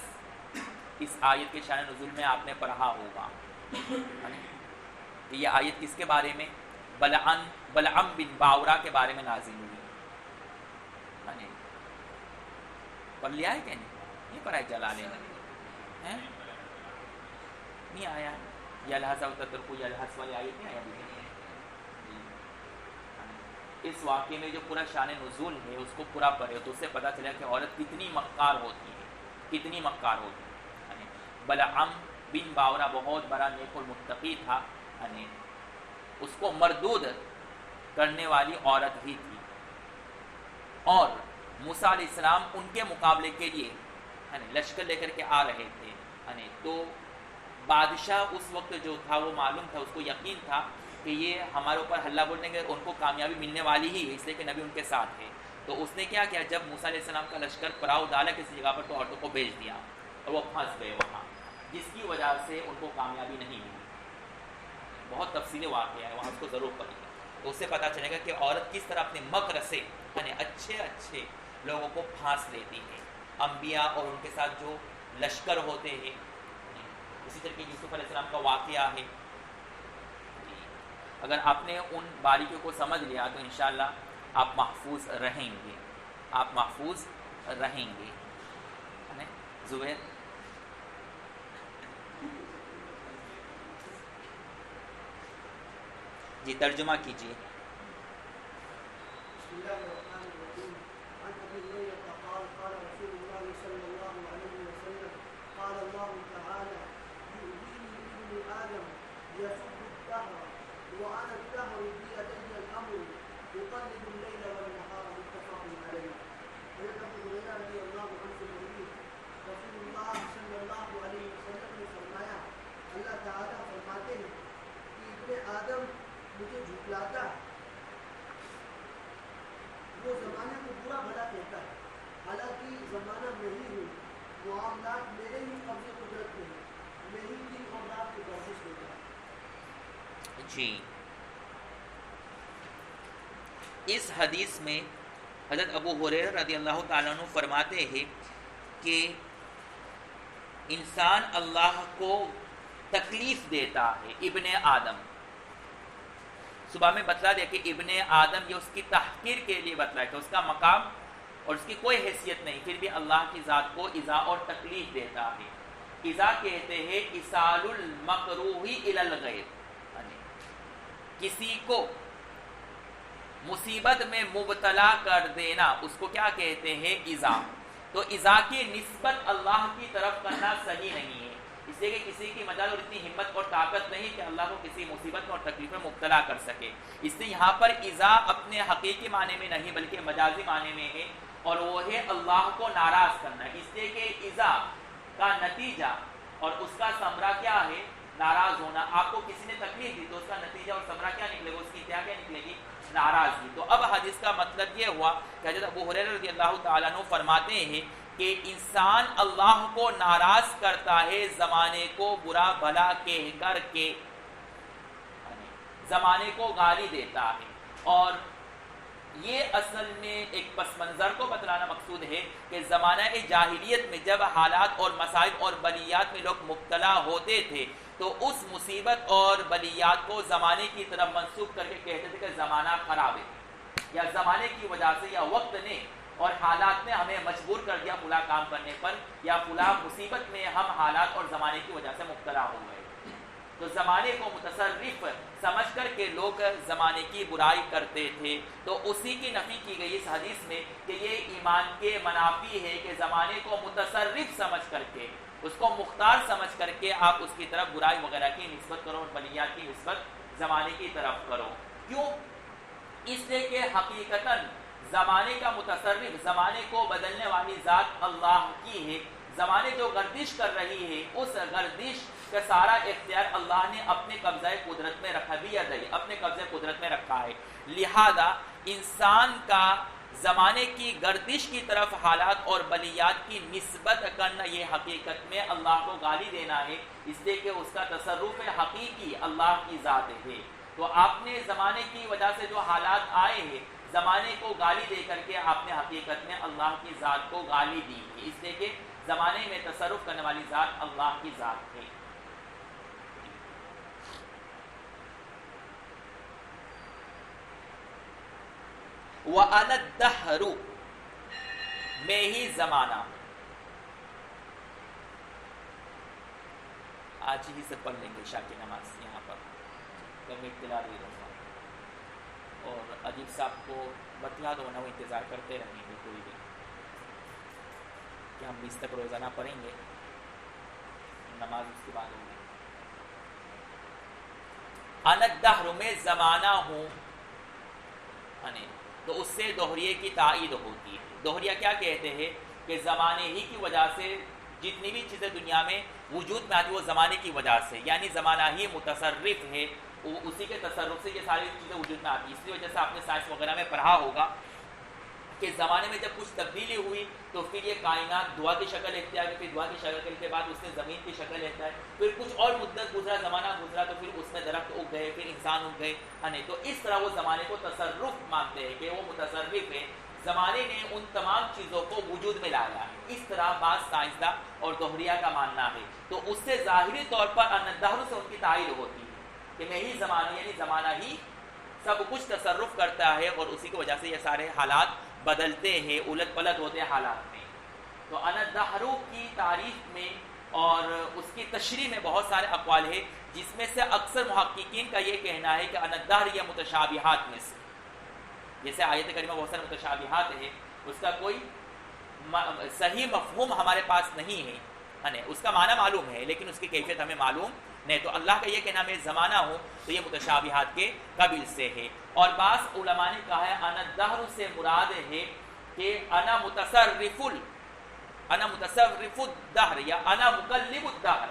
اس آیت کے شان نزول میں آپ نے پڑھا ہوگا. یہ آیت کس کے بارے میں؟ بلعم بن باورا کے بارے میں نازل ہوئی. پڑھ لیا ہے کہ نہیں پڑھا ہے جلالین ہیں نہیں آیا یلحظ و تترکو یلحظ والی آیت نہیں آیا ابھی اس واقعے میں جو پورا شان نزول ہے اس کو پورا پڑھے تو اس سے پتہ چلا کہ عورت کتنی مکار ہوتی ہے کتنی مکار ہوتی ہے بلعم بن باورا بہت بڑا نیک المتقی تھا اس کو مردود کرنے والی عورت ہی تھی اور موسیٰ علیہ السلام ان کے مقابلے کے لیے لشکر لے کر کے آ رہے تھے تو بادشاہ اس وقت جو تھا وہ معلوم تھا اس کو یقین تھا کہ یہ ہمارے اوپر حلہ بولنے کے ان کو کامیابی ملنے والی ہی ہے اس لیے کہ نبی ان کے ساتھ ہے تو اس نے کیا کیا جب موسیٰ علیہ السلام کا لشکر پڑاؤ ڈالا کسی جگہ پر تو عورتوں کو بھیج دیا اور وہ پھنس گئے وہاں جس کی وجہ سے ان کو کامیابی نہیں ملی بہت تفصیلی واقعہ ہے وہاں اس کو ضرور پڑھیے تو اس سے پتہ چلے گا کہ عورت کس طرح اپنے مکر سے اچھے اچھے لوگوں کو پھانس لیتی ہے انبیاء اور ان کے ساتھ جو لشکر ہوتے ہیں اسی طرح کہ یوسف علیہ السلام کا واقعہ ہے اگر آپ نے ان باریکیوں کو سمجھ لیا تو انشاءاللہ آپ محفوظ رہیں گے آپ محفوظ رہیں گے زبیر جی ترجمہ کیجیے بسم الله الرحمن الرحيم عن ابي هريره قال قال رسول الله صلى الله عليه وسلم قال الله تعالى يؤذيني ابن ادم يسب الدهر وانا الدهر بيدي الامر اقلب الليل والنهار متفق عليه. حضرت ابو هريرہ رضی اللہ عنہ سے مروی رسول اللہ صلی اللہ علیہ وسلم نے فرمایا اللہ تعالیٰ فرماتے ہیں کہ ابن آدم مجھے جھٹلاتا ہے وہ زمانے کو برا بھلا کہتا ہے حالانکہ زمانہ میں ہی ہوں معاملات میرے ہی قبضے قدرت میں ہیں میں ہی دن اور رات کی گردش دیتا ہے. جی اس حدیث میں حضرت ابو ہریرہ رضی اللہ تعالیٰ عنہ فرماتے ہیں کہ انسان اللہ کو تکلیف دیتا ہے ابن آدم صبح میں بتلا دیا کہ ابن آدم یہ اس کی تحقیر کے لیے بتلایا کہ اس کا مقام اور اس کی کوئی حیثیت نہیں پھر بھی اللہ کی ذات کو ایذا اور تکلیف دیتا ہے. ایذا کہتے ہیں ایصال المکروہ الی الغیر کسی کو مصیبت میں مبتلا کر دینا اس کو کیا کہتے ہیں ایذا. تو ایذا کی نسبت اللہ کی طرف کرنا صحیح نہیں ہے اس لیے کہ کسی کی مجال اور اتنی ہمت اور طاقت نہیں کہ اللہ کو کسی مصیبت اور تکلیف میں مبتلا کر سکے. اس لیے یہاں پر ایذا اپنے حقیقی معنی میں نہیں بلکہ مجازی معنی میں ہے اور وہ ہے اللہ کو ناراض کرنا. اس لیے کہ ایذا کا نتیجہ اور اس کا ثمرہ کیا ہے ناراض ہونا. آپ کو کسی نے تکلیف دی تو اس کا نتیجہ اور ثمرہ کیا نکلے گا اس کی انتہا کیا نکلے گی ناراضگی. تو اب حدیث کا مطلب یہ ہوا کہ حضرت ابو ہریرہ رضی اللہ تعالیٰ عنہ فرماتے ہیں کہ انسان اللہ کو ناراض کرتا ہے زمانے کو برا بھلا کہہ کر کے زمانے کو گالی دیتا ہے. اور یہ اصل میں ایک پس منظر کو بتلانا مقصود ہے کہ زمانہ جاہلیت میں جب حالات اور مصائب اور بلیات میں لوگ مبتلا ہوتے تھے تو اس مصیبت اور بلیات کو زمانے کی طرف منسوخ کر کے کہتے تھے کہ زمانہ خراب ہے یا زمانے کی وجہ سے یا وقت نے اور حالات نے ہمیں مجبور کر دیا فلاں کام کرنے پر یا فلاں مصیبت میں ہم حالات اور زمانے کی وجہ سے مبتلا ہو گئے. تو زمانے کو متصرف سمجھ کر کے لوگ زمانے کی برائی کرتے تھے. تو اسی کی نفی کی گئی اس حدیث میں کہ یہ ایمان کے منافی ہے کہ زمانے کو متصرف سمجھ کر کے اس کو مختار سمجھ کر کے آپ اس کی طرف برائی وغیرہ کی نسبت کرو اور بلیات کی نسبت زمانے کی طرف کرو. کیوں؟ اس لیے کہ حقیقتاً زمانے کا متصرف زمانے کو بدلنے والی ذات اللہ کی ہے. زمانے جو گردش کر رہی ہے اس گردش کا سارا اختیار اللہ نے اپنے قبضہ قدرت میں رکھا اپنے قبضہ قدرت میں رکھا ہے. لہذا انسان کا زمانے کی گردش کی طرف حالات اور بلیات کی نسبت کرنا یہ حقیقت میں اللہ کو گالی دینا ہے اس لیے کہ اس کا تصرف حقیقی اللہ کی ذات ہے. تو آپ نے زمانے کی وجہ سے جو حالات آئے ہیں زمانے کو گالی دے کر کے آپ نے حقیقت میں اللہ کی ذات کو گالی دی ہے اس لیے کہ زمانے میں تصرف کرنے والی ذات اللہ کی ذات ہے. وَأَنَا الدَّهْرُ میں ہی زمانہ ہوں. آج ہی سے پڑھ لیں گے عشاء کی نماز یہاں پر، جب میں اطلاع دے دوں گا. اور عجیب صاحب کو بتلا دو نا، وہ انتظار کرتے رہیں گے کوئی بھی کہ ہم 20 تک روزانہ پڑھیں گے، نماز اس کے بعد ہوگی. انا الدہر، میں زمانہ ہوں، تو اس سے دوہریے کی تائید ہوتی ہے. دوہریہ کیا کہتے ہیں کہ زمانے ہی کی وجہ سے جتنی بھی چیزیں دنیا میں وجود میں آتی وہ زمانے کی وجہ سے، یعنی زمانہ ہی متصرف ہے، اسی کے تصرف سے یہ ساری چیزیں وجود میں آتی ہیں. اس لیے وجہ سے آپ نے سائنس وغیرہ میں پڑھا ہوگا کہ زمانے میں جب کچھ تبدیلی ہوئی تو پھر یہ کائنات دعا کی شکل اختیار کی، پھر دعا کی شکل کے بعد اس نے زمین کی شکل اختیار، پھر کچھ اور مدت گزرا، زمانہ گزرا تو پھر اس میں درخت اگ گئے، پھر انسان اگ گئے. تو اس طرح وہ زمانے کو تصرف مانتے ہیں کہ وہ متصرف ہے، زمانے نے ان تمام چیزوں کو وجود میں لایا. اس طرح بعض سائنسداں اور دوہریہ کا ماننا ہے. تو اس سے ظاہری طور پر الدہر سے ان کی تائید ہوتی ہے کہ میں ہی زمانہ، یعنی زمانہ ہی سب کچھ تصرف کرتا ہے، اور اسی کی وجہ سے یہ سارے حالات بدلتے ہیں، الٹ پلٹ ہوتے ہیں حالات میں. تو الدہر کی تعریف میں اور اس کی تشریح میں بہت سارے اقوال ہیں، جس میں سے اکثر محققین کا یہ کہنا ہے کہ الدہر یہ متشابہات میں سے، جیسے آیت کریمہ بہت سارے متشابہات ہیں، اس کا کوئی صحیح مفہوم ہمارے پاس نہیں ہے، اس کا معنی معلوم ہے لیکن اس کی کیفیت ہمیں معلوم نہیں. تو اللہ کا یہ کہنا میں زمانہ ہوں تو یہ متشابہات کے قبیل سے ہے. اور بعض علماء نے کہا ہے انا الدہر سے مراد ہے کہ انا متصرف الدہر یا انا مقلب الدہر.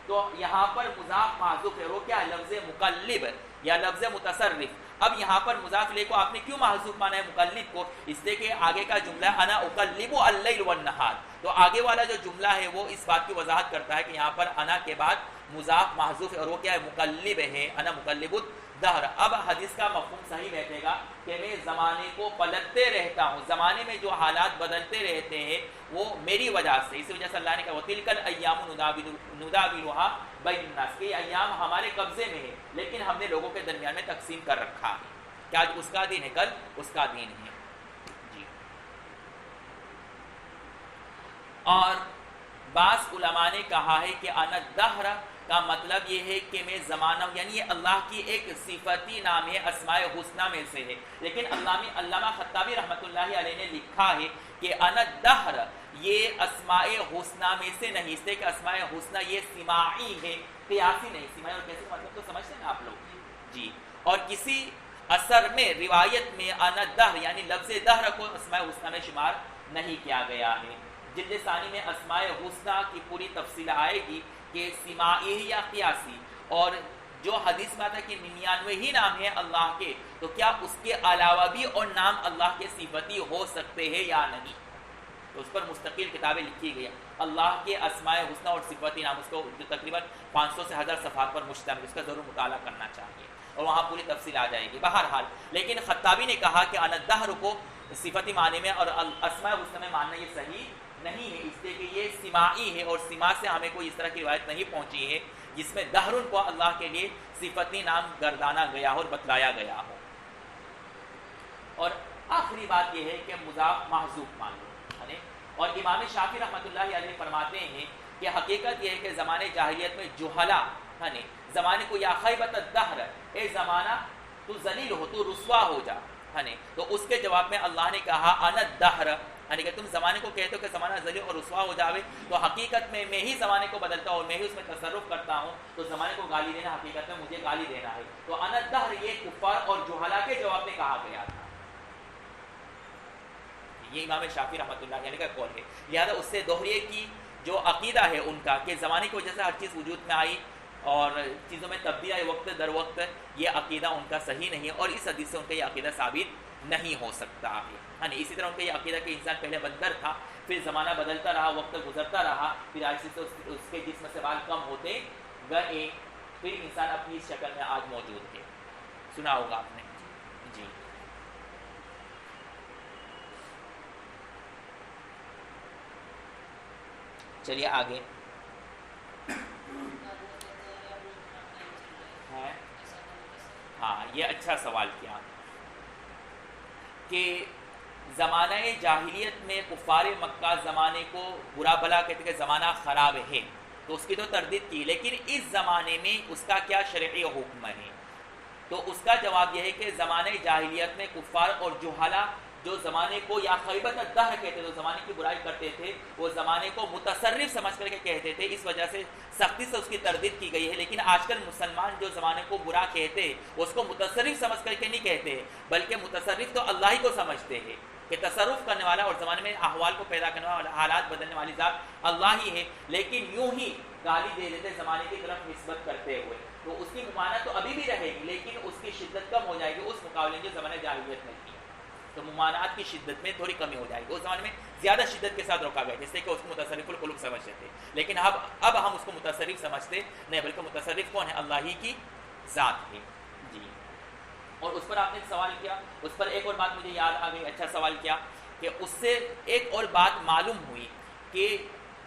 تو یہاں پر مضاف محذوف ہے، وہ کیا ہے؟ لفظ مقلب یا لفظ متصرف. اب یہاں پر مضاف الیہ کو آپ نے کیوں محذوف مانا ہے مقلب کو؟ اس لیے کہ آگے کا جملہ انا اقلب اللیل والنہار، تو آگے والا جو جملہ ہے وہ اس بات کی وضاحت کرتا ہے کہ یہاں پر انا کے بعد مضاف محذوف ہے، اور وہ کیا ہے؟ مقلب ہے، انا مقلب الدہر. اب حدیث کا مفہوم صحیح بیٹھے گا کہ میں زمانے کو پلٹتے رہتا ہوں، زمانے میں جو حالات بدلتے رہتے ہیں وہ میری وجہ سے. اسی وجہ سے اللہ نے کہا وَتِلْكَ الْأَيَّامُ نُدَاوِلُهَا بَيْنَ النَّاسِ، کہ یہ ایام ہمارے قبضے میں ہے لیکن ہم نے لوگوں کے درمیان میں تقسیم کر رکھا ہے کہ آج اس کا دن ہے، کل اس کا دن ہے. جی. اور بعض علماء نے کہا ہے کہ انا الدہر کا مطلب یہ ہے کہ میں زمانہ، یعنی یہ اللہ کی ایک صفتی نام ہے، اسماء حسنہ میں سے ہے. لیکن علامہ خطابی رحمۃ اللہ علیہ نے لکھا ہے کہ انا الدہر یہ اسماء حسنہ میں سے نہیں، اس لیے کہ اسماء حسنہ یہ سماعی ہے، قیاسی نہیں. سماعی اور قیاسی مطلب تو سمجھتے ہیں نا آپ لوگ جی. اور کسی اثر میں، روایت میں انا الدہر یعنی لفظ دہر کو اسماء حسنہ میں شمار نہیں کیا گیا ہے. جلد ثانی میں اسماء حسنہ کی پوری تفصیل آئے گی کہ سماعی یا قیاسی. اور جو حدیث میں آتا ہے کہ 99 ہی نام ہے اللہ کے، تو کیا اس کے علاوہ بھی اور نام اللہ کے صفتی ہو سکتے ہیں یا نہیں؟ تو اس پر مستقل کتابیں لکھی گئی اللہ کے اسماء حسنہ اور صفتی نام، اس کو جو تقریباً 500 سے 1000 صفحات پر مشتمل، اس کا ضرور مطالعہ کرنا چاہیے اور وہاں پوری تفصیل آ جائے گی. بہرحال لیکن خطابی نے کہا کہ انا الدہر کو صفتی معنی میں اور اسماء حسنہ میں ماننا یہ صحیح نہیں ہے، اس لیے کہ یہ سماعی ہے اور سما سے ہمیں کوئی اس طرح کی روایت نہیں پہنچی ہے جس میں دہرن کو اللہ کے لیے صفتی نام گردانا گیا ہو اور بتلایا گیا ہو. اور آخری بات یہ ہے کہ مضاف محذوف مان لو. اور امام شافعی رحمۃ اللہ علیہ فرماتے ہیں کہ حقیقت یہ ہے کہ زمانے جاہلیت میں جہلا زمانے کو یا خیبت الدہر، اے زمانہ تو ذلیل ہو، تو رسوا ہو جا. تو اس کے جواب میں اللہ نے کہا انا الدہر، کہ تم زمانے کو کہتے ہو کہ زمانہ ذلیل اور رسوا ہو جاوے، تو حقیقت میں میں ہی زمانے کو بدلتا ہوں اور میں ہی اس میں تصرف کرتا ہوں. تو زمانے کو گالی دینا حقیقت میں مجھے گالی دینا ہے. تو انا الدہر یہ کفار اور جہلا کے جواب میں کہا گیا تھا. یہ امام شافعی رحمۃ اللہ علیہ کا قول ہے. لہذا اس سے دوہریے کی جو عقیدہ ہے ان کا کہ زمانے کی وجہ سے ہر چیز وجود میں آئی اور چیزوں میں تبدیلی آئی وقت در وقت، یہ عقیدہ ان کا صحیح نہیں ہے اور اس حدیث سے ان کا یہ عقیدہ ثابت نہیں ہو سکتا ہے. اسی طرح ان کا یہ عقیدہ کہ انسان پہلے بندر تھا، پھر زمانہ بدلتا رہا، وقت گزرتا رہا، پھر آہستہ سے اس کے جسم سے بال کم ہوتے گئے، پھر انسان اپنی اس شکل میں آج موجود ہے. سنا ہوگا آپ نے جی. چلیے آگے. ہاں یہ اچھا سوال کیا کہ زمانہ جاہلیت میں کفار مکہ زمانے کو برا بھلا کہتے کہ زمانہ خراب ہے، تو اس کی تو تردید کی، لیکن اس زمانے میں اس کا کیا شرعی حکم ہے؟ تو اس کا جواب یہ ہے کہ زمانہ جاہلیت میں کفار اور جہلا جو زمانے کو یا خیبت الدہر کہتے تھے، زمانے کی برائی کرتے تھے، وہ زمانے کو متصرف سمجھ کر کے کہتے تھے، اس وجہ سے سختی سے اس کی تردید کی گئی ہے۔ لیکن آج کل مسلمان جو زمانے کو برا کہتے ہیں اس کو متصرف سمجھ کر کے نہیں کہتے، بلکہ متصرف تو اللہ ہی کو سمجھتے ہیں کہ تصرف کرنے والا اور زمانے میں احوال کو پیدا کرنے والا، حالات بدلنے والی ذات اللہ ہی ہے، لیکن یوں ہی گالی دے دیتے زمانے کی طرف نسبت کرتے ہوئے، تو اس کی ممانعت تو ابھی بھی رہے گی، لیکن اس کی شدت کم ہو جائے گی اس مقابلے جو زمانے جاہلیت میں تھی۔ تو ممانعت کی شدت میں تھوڑی کمی ہو جائے گی۔ اس زمانے میں زیادہ شدت کے ساتھ روکا گیا، جس سے کہ اس کو متصرف القلوب سمجھتے تھے، لیکن اب ہم اس کو متصرف سمجھتے نہیں، بلکہ متصرف کون ہے؟ اللہ ہی کی ذات ہے۔ جی، اور اس پر آپ نے سوال کیا، اس پر ایک اور بات مجھے یاد آ گئی، اچھا سوال کیا کہ اس سے ایک اور بات معلوم ہوئی کہ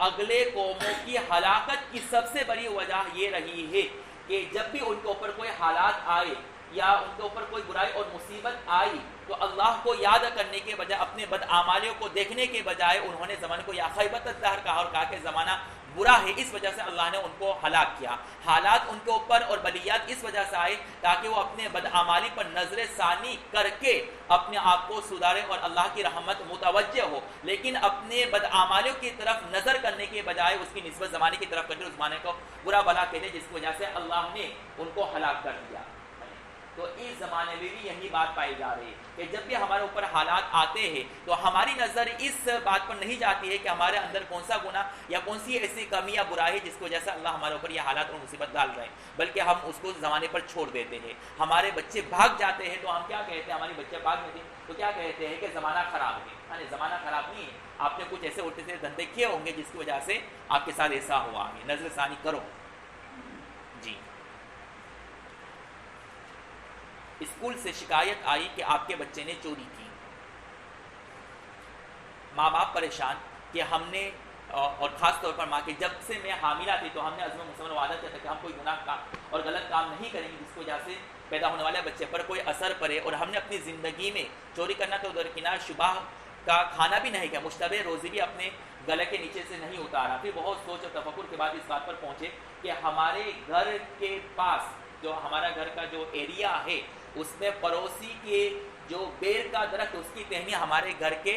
اگلے قوموں کی ہلاکت کی سب سے بڑی وجہ یہ رہی ہے کہ جب بھی ان کے اوپر کوئی حالات آئے یا ان کے اوپر کوئی برائی اور مصیبت آئی تو اللہ کو یاد کرنے کے بجائے، اپنے بدعمالیوں کو دیکھنے کے بجائے انہوں نے زمانے کو یا خیبت الدہر کہا اور کہا کہ زمانہ برا ہے، اس وجہ سے اللہ نے ان کو ہلاک کیا۔ حالات ان کے اوپر اور بلیات اس وجہ سے آئے تاکہ وہ اپنے بدعمالی پر نظر ثانی کر کے اپنے آپ کو سدھارے اور اللہ کی رحمت متوجہ ہو، لیکن اپنے بدعمالیوں کی طرف نظر کرنے کے بجائے اس کی نسبت زمانے کی طرف کرتے، اس زمانے کو برا بھلا کہتے، جس کی وجہ سے اللہ نے ان کو ہلاک کر دیا۔ تو اس زمانے میں بھی یہی بات پائی جا رہی ہے کہ جب بھی ہمارے اوپر حالات آتے ہیں تو ہماری نظر اس بات پر نہیں جاتی ہے کہ ہمارے اندر کون سا گناہ یا کون سی ایسی کمی یا برائی ہے جس کی وجہ سے اللہ ہمارے اوپر یہ حالات اور مصیبت ڈال رہے ہیں، بلکہ ہم اس کو زمانے پر چھوڑ دیتے ہیں۔ ہمارے بچے بھاگ جاتے ہیں تو ہم کیا کہتے ہیں؟ ہمارے بچے بھاگ جاتے ہیں تو کیا کہتے ہیں کہ زمانہ خراب ہے۔ زمانہ خراب نہیں ہے، آپ نے کچھ ایسے الٹے سے دھندے کیے ہوں گے جس کی وجہ سے آپ کے ساتھ ایسا ہوا ہے، نظر ثانی کرو۔ جی، اسکول سے شکایت آئی کہ آپ کے بچے نے چوری کی، ماں باپ پریشان کہ ہم نے، اور خاص طور پر ماں کے، جب سے میں حاملہ تھی تو ہم نے عزم مصمم وعدہ کیا تھا کہ ہم کوئی گناہ کام اور غلط کام نہیں کریں گے جس کی وجہ سے پیدا ہونے والے بچے پر کوئی اثر پڑے، اور ہم نے اپنی زندگی میں چوری کرنا تو درکنار شبہ کا کھانا بھی نہیں کیا، مشتبہ روزی بھی اپنے گلے کے نیچے سے نہیں اتارا۔ پھر بہت سوچ اور تفکر کے بعد اس بات پر پہنچے کہ ہمارے گھر کے پاس جو ہمارا گھر کا جو ایریا ہے اس میں پڑوسی کے جو بیر کا درخت اس کی ٹہنی ہمارے گھر کے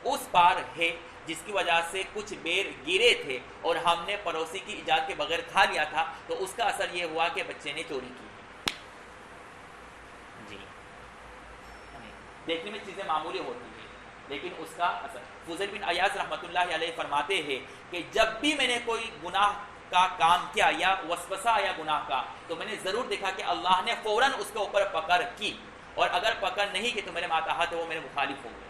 اس پار ہے، جس کی وجہ سے کچھ بیر گرے تھے اور ہم نے پڑوسی کی اجازت کے بغیر کھا لیا تھا، تو اس کا اثر یہ ہوا کہ بچے نے چوری کی۔ جی، دیکھنے میں چیزیں معمولی ہوتی ہیں لیکن اس کا اثر۔ فضیل بن عیاض رحمۃ اللہ علیہ فرماتے ہیں کہ جب بھی میں نے کوئی گناہ کا کام کیا یا وسوسہ آیا گناہ کا تو میں نے ضرور دیکھا کہ اللہ نے فوراً اس کے اوپر پکڑ کی، اور اگر پکڑ نہیں کی تو میرے ماتحت وہ میرے مخالف ہو گئے۔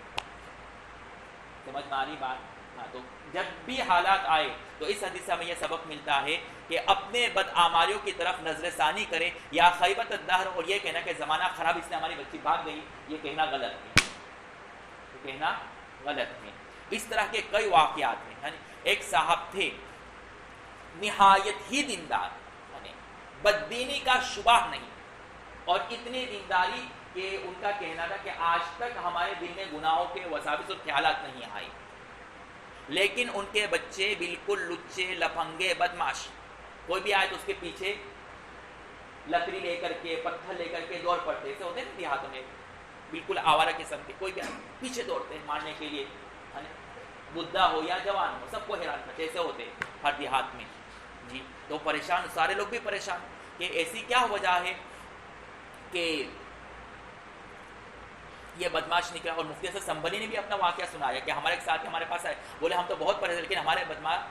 سمجھ میں آ رہی بات؟ ہاں، تو جب بھی حالات آئے تو اس حدیث سے ہمیں یہ سبق ملتا ہے کہ اپنے بدعمالیوں کی طرف نظر ثانی کرے، یا خیبت الدہر اور یہ کہنا کہ زمانہ خراب اس نے ہماری بچی بھاگ گئی، یہ کہنا غلط ہے، یہ کہنا غلط ہے۔ اس طرح کے کئی واقعات ہیں۔ ایک صاحب تھے نہایت ہی دیندار، بددینی کا شبہ نہیں، اور اتنی دینداری کہ ان کا کہنا تھا کہ آج تک ہمارے دل میں گناہوں کے وساوس اور خیالات نہیں آئے، لیکن ان کے بچے بالکل لچے لفنگے بدماش، کوئی بھی آئے تو اس کے پیچھے لکڑی لے کر کے پتھر لے کر کے دوڑ پڑتے، ایسے ہوتے ہیں دیہاتوں میں بالکل آوارہ قسم کے، کوئی بھی آئے پیچھے دوڑتے ہیں مارنے کے لیے، بڈھا ہو یا جوان ہو سب کو حیران کرتے، ایسے ہوتے ہر دیہات میں۔ جی، تو پریشان، سارے لوگ بھی پریشان کہ ایسی کیا وجہ ہے کہ یہ بدماش نکلا۔ اور مفتی اسد سنبھلی نے بھی اپنا واقعہ سنایا کہ ہمارے ایک ساتھی ہمارے پاس آئے، بولے ہم تو بہت پریشان لیکن ہمارے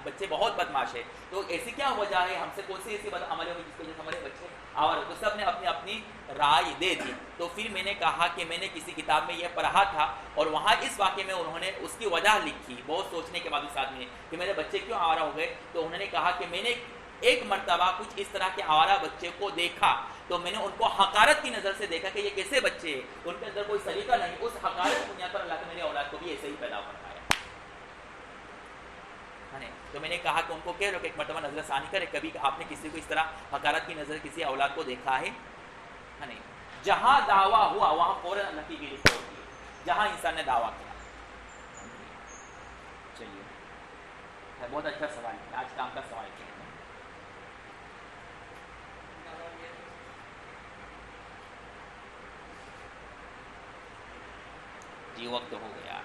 بچے بہت بدماش ہے، تو ایسی کیا وجہ ہے، ہم سے کون سی ایسی بدعملی ہوئی جس کی وجہ سے ہمارے بچے آوارہ؟ تو سب نے اپنی اپنی رائے دے دی۔ تو پھر میں نے کہا کہ میں نے کسی کتاب میں یہ پڑھا تھا اور وہاں اس واقعے میں انہوں نے اس کی وجہ لکھی، بہت سوچنے کے بعد اس آدمی نے کہ میرے بچے کیوں آوارہ ہو گئے، تو انہوں نے کہا کہ میں نے ایک مرتبہ کچھ اس طرح کے آوارہ بچے کو دیکھا تو میں نے ان کو حقارت کی نظر سے دیکھا کہ یہ کیسے بچے ہیں، ان کے اندر کوئی سلیقہ نہیں، اس حقارت کی بنیاد پر اللہ نے میری اولاد کو بھی ایسے ہی پیدا فرمایا۔ تو میں نے کہا کہ ان کو کہہ لو کہ ایک مرتبہ نظر ثانی کرے، کبھی آپ نے کسی کو اس طرح حقارت کی نظر کسی اولاد کو دیکھا ہے؟ جہاں دعویٰ ہوا وہاں فوراً اللہ کی گرفت ہوتی ہے۔ جہاں انسان نے دعویٰ کیا. چلیے بہت اچھا سوال کیا, آج کام کا سوال کیا. جی وقت ہو گیا.